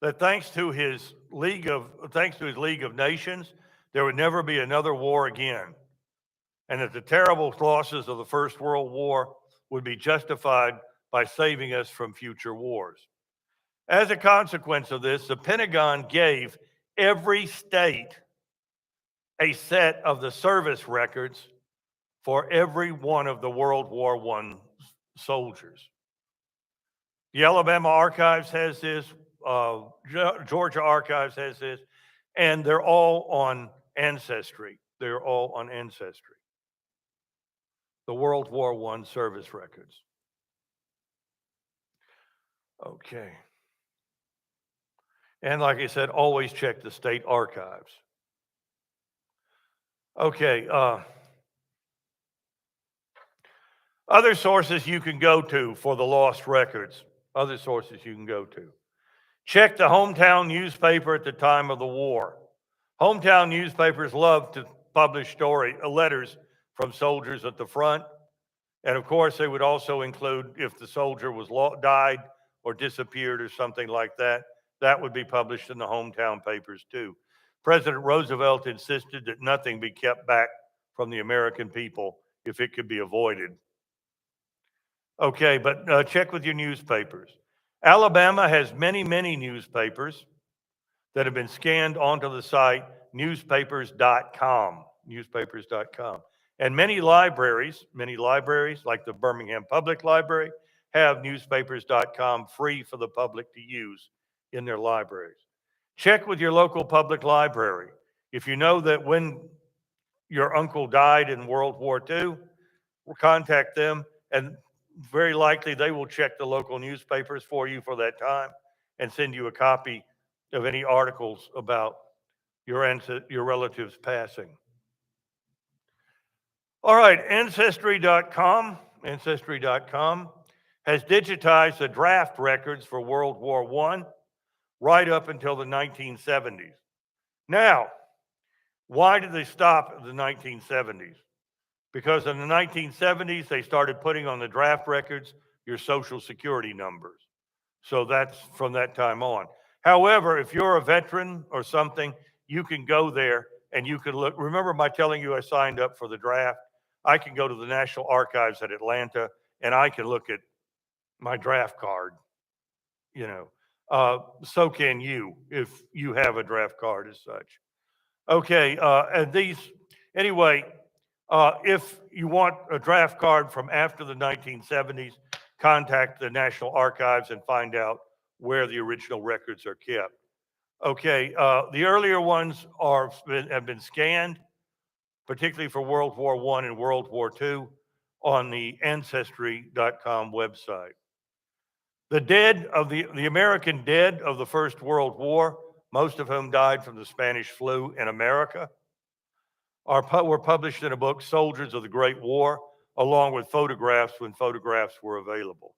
that thanks to his League of Nations, there would never be another war again, and that the terrible losses of the First World War would be justified by saving us from future wars. As a consequence of this, the Pentagon gave every state a set of the service records for every one of the World War I soldiers. The Alabama Archives has this, Georgia Archives has this, and they're all on Ancestry. They're all on Ancestry. The World War I service records. Okay. And like I said, always check the state archives. Okay. Other sources you can go to for the lost records. Other sources you can go to. Check the hometown newspaper at the time of the war. Hometown newspapers love to publish letters from soldiers at the front. And of course, they would also include if the soldier was died or disappeared or something like that, that would be published in the hometown papers too. President Roosevelt insisted that nothing be kept back from the American people if it could be avoided. Okay, but check with your newspapers. Alabama has many, many newspapers that have been scanned onto the site newspapers.com, newspapers.com. And many libraries like the Birmingham Public Library have newspapers.com free for the public to use in their libraries. Check with your local public library. If you know that when your uncle died in World War II, contact them, and very likely they will check the local newspapers for you for that time and send you a copy of any articles about your relatives passing. All right, Ancestry.com has digitized the draft records for World War I right up until the 1970s. Now, why did they stop at the 1970s? Because in the 1970s, they started putting on the draft records your social security numbers. So that's from that time on. However, if you're a veteran or something, you can go there and you can look. Remember my telling you I signed up for the draft? I can go to the National Archives at Atlanta and I can look at my draft card, you know. So can you if you have a draft card as such. Okay, and these, anyway, if you want a draft card from after the 1970s, contact the National Archives and find out where the original records are kept. Okay, the earlier ones have been scanned, particularly for World War I and World War II, on the Ancestry.com website. The dead of the American dead of the First World War, most of whom died from the Spanish flu in America, were published in a book, Soldiers of the Great War, along with photographs when photographs were available.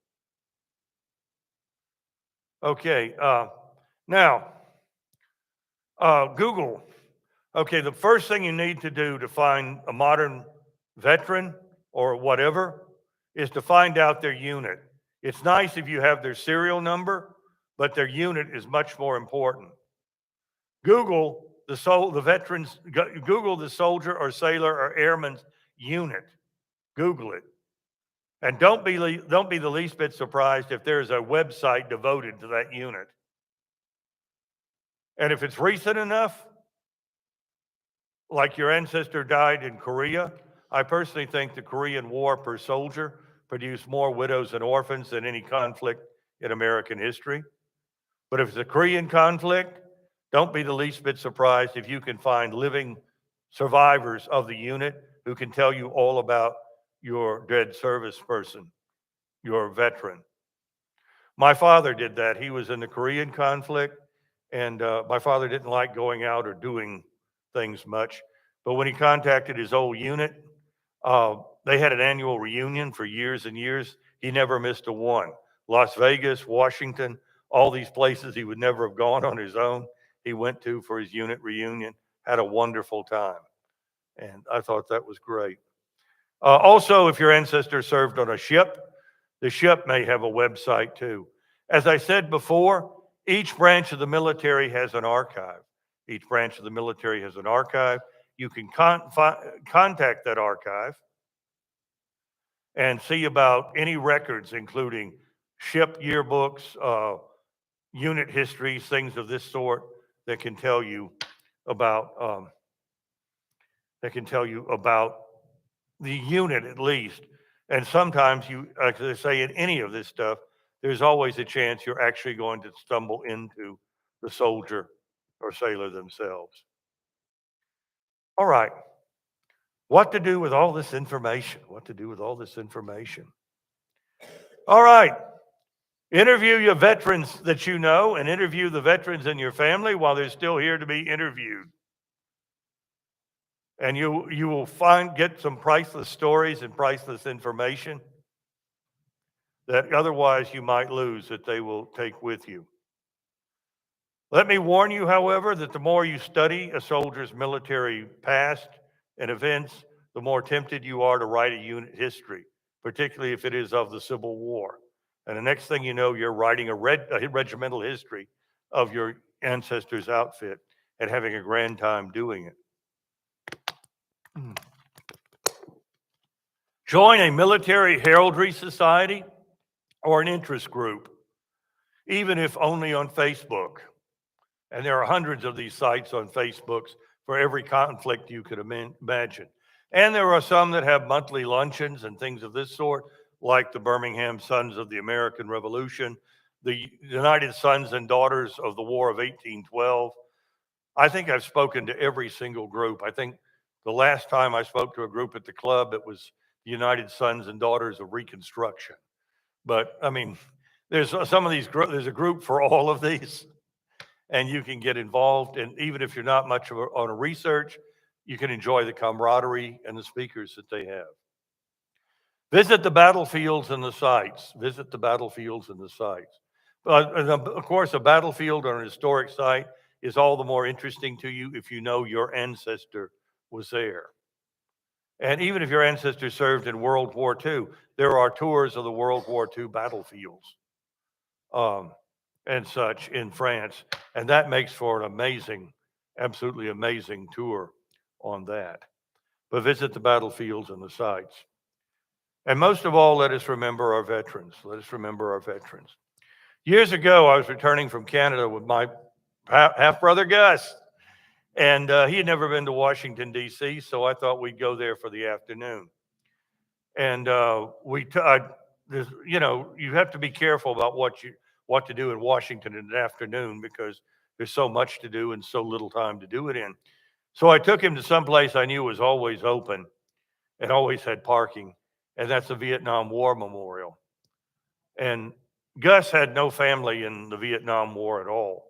Okay, now, Google. Okay, the first thing you need to do to find a modern veteran or whatever is to find out their unit. It's nice if you have their serial number, but their unit is much more important. Google the veterans, Google the soldier or sailor or airman's unit. Google it. And don't be the least bit surprised if there's a website devoted to that unit. And if it's recent enough, like your ancestor died in Korea, I personally think the Korean War per soldier produced more widows and orphans than any conflict in American history. But if it's a Korean conflict, don't be the least bit surprised if you can find living survivors of the unit who can tell you all about your dead service person, your veteran. My father did that. He was in the Korean conflict, and my father didn't like going out or doing things much. But when he contacted his old unit, they had an annual reunion for years and years. He never missed a one. Las Vegas, Washington, all these places he would never have gone on his own, he went to for his unit reunion, had a wonderful time. And I thought that was great. Also, if your ancestor served on a ship, the ship may have a website too. As I said before, each branch of the military has an archive. Each branch of the military has an archive. You can contact that archive and see about any records, including ship yearbooks, unit histories, things of this sort that can tell you about the unit at least. And sometimes you, like I say, in any of this stuff, there's always a chance you're actually going to stumble into the soldier or sailor themselves. All right. What to do with all this information? What to do with all this information? All right. Interview your veterans that you know and interview the veterans in your family while they're still here to be interviewed. And you will get some priceless stories and priceless information that otherwise you might lose that they will take with you. Let me warn you, however, that the more you study a soldier's military past and events, the more tempted you are to write a unit history, particularly if it is of the Civil War. And the next thing you know, you're writing a regimental history of your ancestors' outfit and having a grand time doing it. Join a military heraldry society or an interest group, even if only on Facebook. And there are hundreds of these sites on Facebook for every conflict you could imagine. And there are some that have monthly luncheons and things of this sort, like the Birmingham Sons of the American Revolution, the United Sons and Daughters of the War of 1812. I think I've spoken to every single group. I think the last time I spoke to a group at the club, it was the United Sons and Daughters of Reconstruction. But I mean, there's some of these, there's a group for all of these, and you can get involved. And even if you're not much on a research, you can enjoy the camaraderie and the speakers that they have. Visit the battlefields and the sites. Visit the battlefields and the sites. Of course, a battlefield or an historic site is all the more interesting to you if you know your ancestor was there. And even if your ancestor served in World War II, there are tours of the World War II battlefields and such in France. And that makes for an amazing, absolutely amazing tour on that. But visit the battlefields and the sites. And most of all, let us remember our veterans. Let us remember our veterans. Years ago, I was returning from Canada with my half-brother Gus. And he had never been to Washington, D.C., so I thought we'd go there for the afternoon. And you have to be careful about what to do in Washington in the afternoon because there's so much to do and so little time to do it in. So I took him to some place I knew was always open and always had parking, and that's the Vietnam War Memorial. And Gus had no family in the Vietnam War at all,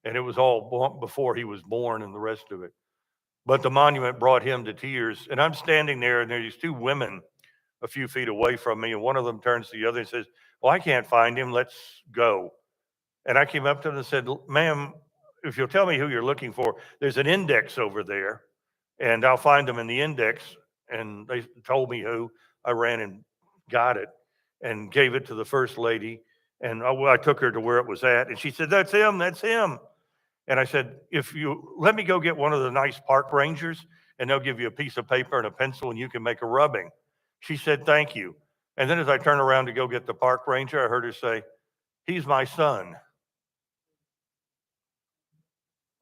and it was all before he was born and the rest of it. But the monument brought him to tears, and I'm standing there, and there's two women a few feet away from me, and one of them turns to the other and says, "Well, I can't find him. Let's go." And I came up to them and said, "Ma'am, if you'll tell me who you're looking for, there's an index over there, and I'll find them in the index." And they told me who. I ran and got it and gave it to the first lady, and I took her to where it was at, and she said, "That's him, that's him." And I said, "If you let me go get one of the nice park rangers, and they'll give you a piece of paper and a pencil, and you can make a rubbing." She said, "Thank you." And then as I turned around to go get the park ranger, I heard her say, "He's my son."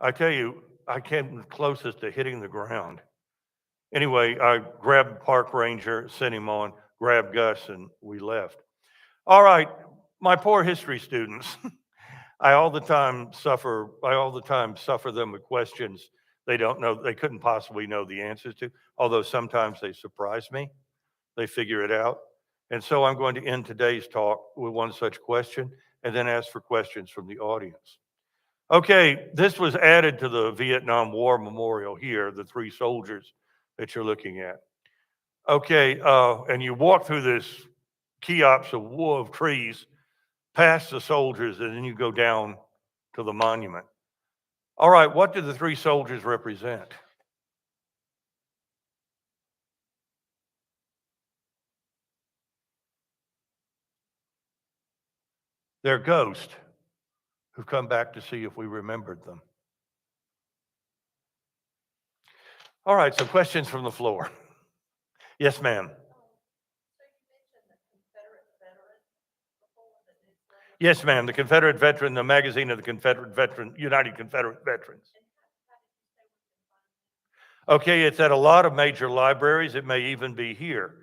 I tell you, I came closest to hitting the ground. Anyway, I grabbed the park ranger, sent him on, grabbed Gus, and we left. All right, my poor history students. I all the time suffer them with questions they don't know, they couldn't possibly know the answers to, although sometimes they surprise me. They figure it out. And so I'm going to end today's talk with one such question and then ask for questions from the audience. Okay, this was added to the Vietnam War Memorial here, the three soldiers that you're looking at. Okay, and you walk through this Cheops of wood of trees, past the soldiers, and then you go down to the monument. All right, what do the three soldiers represent? They're ghosts who've come back to see if we remembered them. All right, so questions from the floor. Yes, ma'am. Yes, ma'am. The Confederate Veteran, the magazine of the Confederate Veteran, United Confederate Veterans. Okay, it's at a lot of major libraries. It may even be here.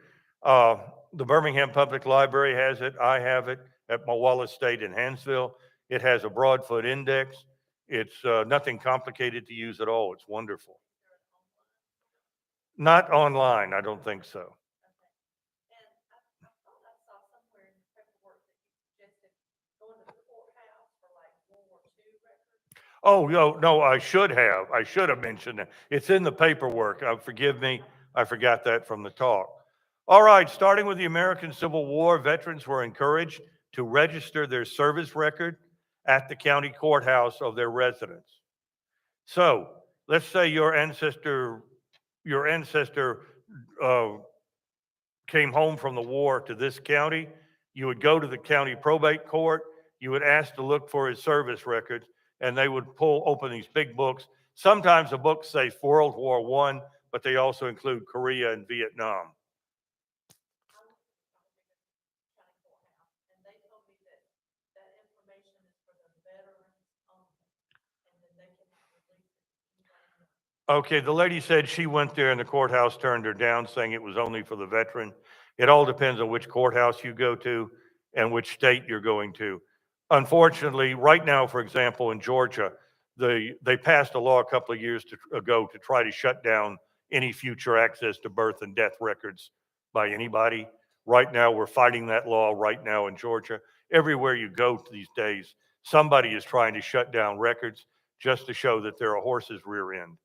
The Birmingham Public Library has it. I have it at my Wallace State in Hansville. It has a Broadfoot index. It's nothing complicated to use at all. It's wonderful. Not online, I don't think so. Oh, no, I should have. I should have mentioned it. It's in the paperwork. Forgive me, I forgot that from the talk. All right, starting with the American Civil War, veterans were encouraged to register their service record at the county courthouse of their residence. So let's say your ancestor came home from the war to this county. You would go to the county probate court. You would ask to look for his service records, and they would open these big books. Sometimes the books say World War I, but they also include Korea and Vietnam. Okay, the lady said she went there and the courthouse turned her down, saying it was only for the veteran. It all depends on which courthouse you go to and which state you're going to. Unfortunately, right now, for example, in Georgia, they passed a law a couple of years ago to try to shut down any future access to birth and death records by anybody. Right now, we're fighting that law right now in Georgia. Everywhere you go these days, somebody is trying to shut down records just to show that they're a horse's rear end,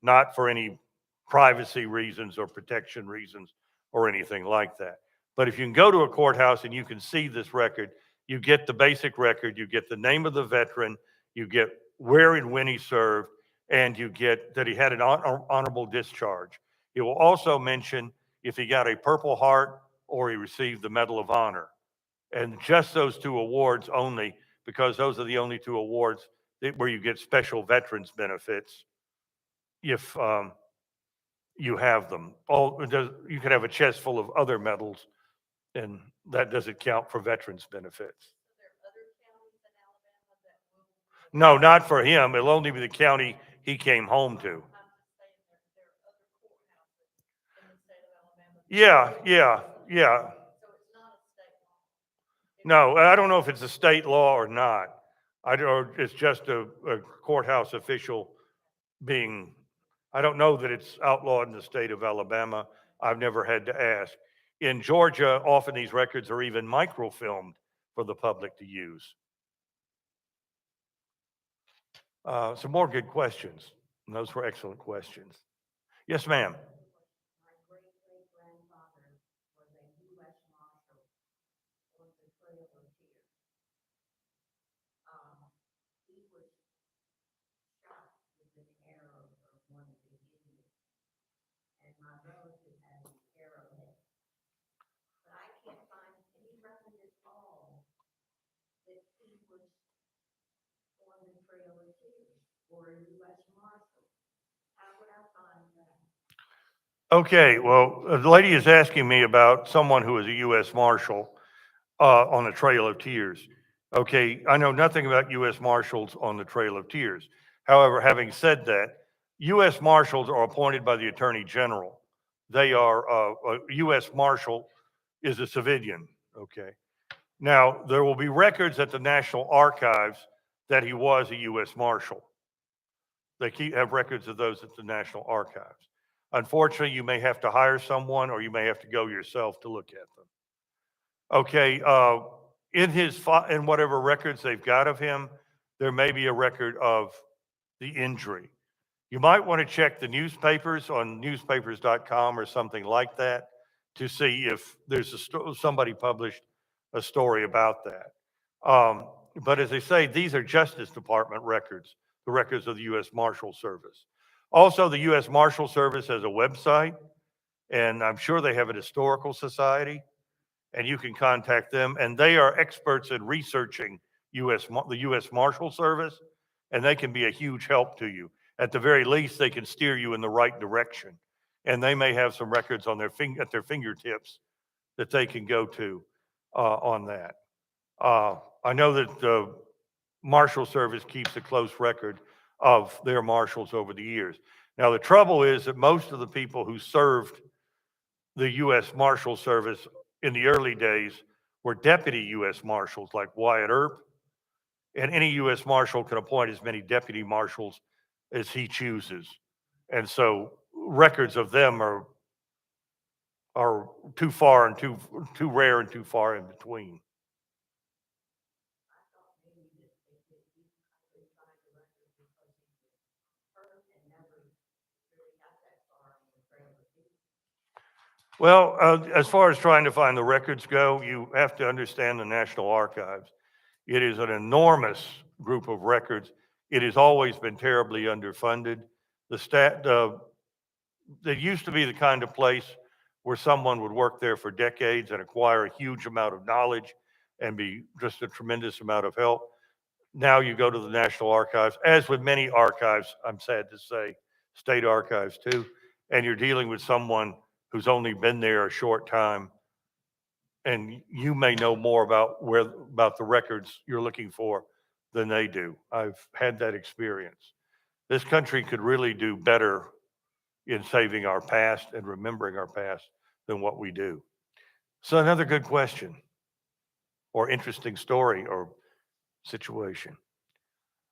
not for any privacy reasons or protection reasons or anything like that. But if you can go to a courthouse and you can see this record, you get the basic record, you get the name of the veteran, you get where and when he served, and you get that he had an honorable discharge. It will also mention if he got a Purple Heart or he received the Medal of Honor. And just those two awards only, because those are the only two awards where you get special veterans benefits if you have them. You could have a chest full of other medals, and that doesn't count for veterans benefits. No, not for him. It'll only be the county he came home to. Yeah. No, I don't know if it's a state law or not. Or it's just a courthouse official being, I don't know that it's outlawed in the state of Alabama. I've never had to ask. In Georgia, often these records are even microfilmed for the public to use. Some more good questions. And those were excellent questions. Yes, ma'am. Okay, well, the lady is asking me about someone who is a U.S. Marshal on the Trail of Tears. Okay, I know nothing about U.S. Marshals on the Trail of Tears. However, having said that, U.S. Marshals are appointed by the Attorney General. They are, a U.S. Marshal is a civilian, okay? Now, there will be records at the National Archives that he was a U.S. Marshal. They have records of those at the National Archives. Unfortunately, you may have to hire someone or you may have to go yourself to look at them. Okay, in whatever records they've got of him, there may be a record of the injury. You might want to check the newspapers on newspapers.com or something like that to see if there's somebody published a story about that. But as I say, these are Justice Department records, the records of the U.S. Marshal Service. Also, the U.S. Marshal Service has a website, and I'm sure they have a historical society, and you can contact them, and they are experts in researching the U.S. Marshal Service, and they can be a huge help to you. At the very least, they can steer you in the right direction, and they may have some records on at their fingertips that they can go to on that. I know that the Marshal Service keeps a close record of their marshals over the years. Now, the trouble is that most of the people who served the U.S. Marshal Service in the early days were deputy U.S. Marshals like Wyatt Earp, and any U.S. Marshal can appoint as many deputy marshals as he chooses. And so records of them are too far and too rare and too far in between. Well, as far as trying to find the records go, you have to understand the National Archives. It is an enormous group of records. It has always been terribly underfunded. It used to be the kind of place where someone would work there for decades and acquire a huge amount of knowledge and be just a tremendous amount of help. Now you go to the National Archives, as with many archives, I'm sad to say, state archives too, and you're dealing with someone who's only been there a short time, and you may know more about the records you're looking for than they do. I've had that experience. This country could really do better in saving our past and remembering our past than what we do. So another good question or interesting story or situation.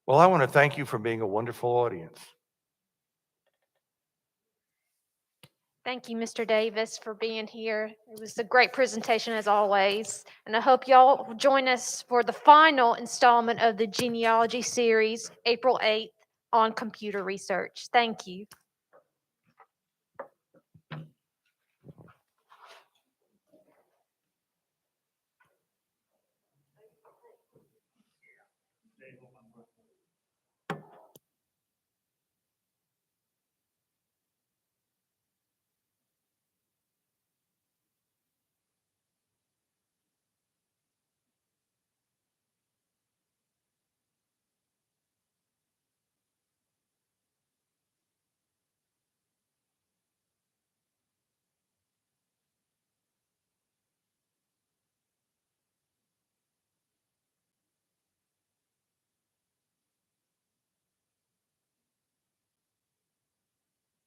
Well, I want to thank you for being a wonderful audience. Thank you, Mr. Davis, for being here. It was a great presentation as always. And I hope y'all will join us for the final installment of the Genealogy series, April 8th, on computer research. Thank you.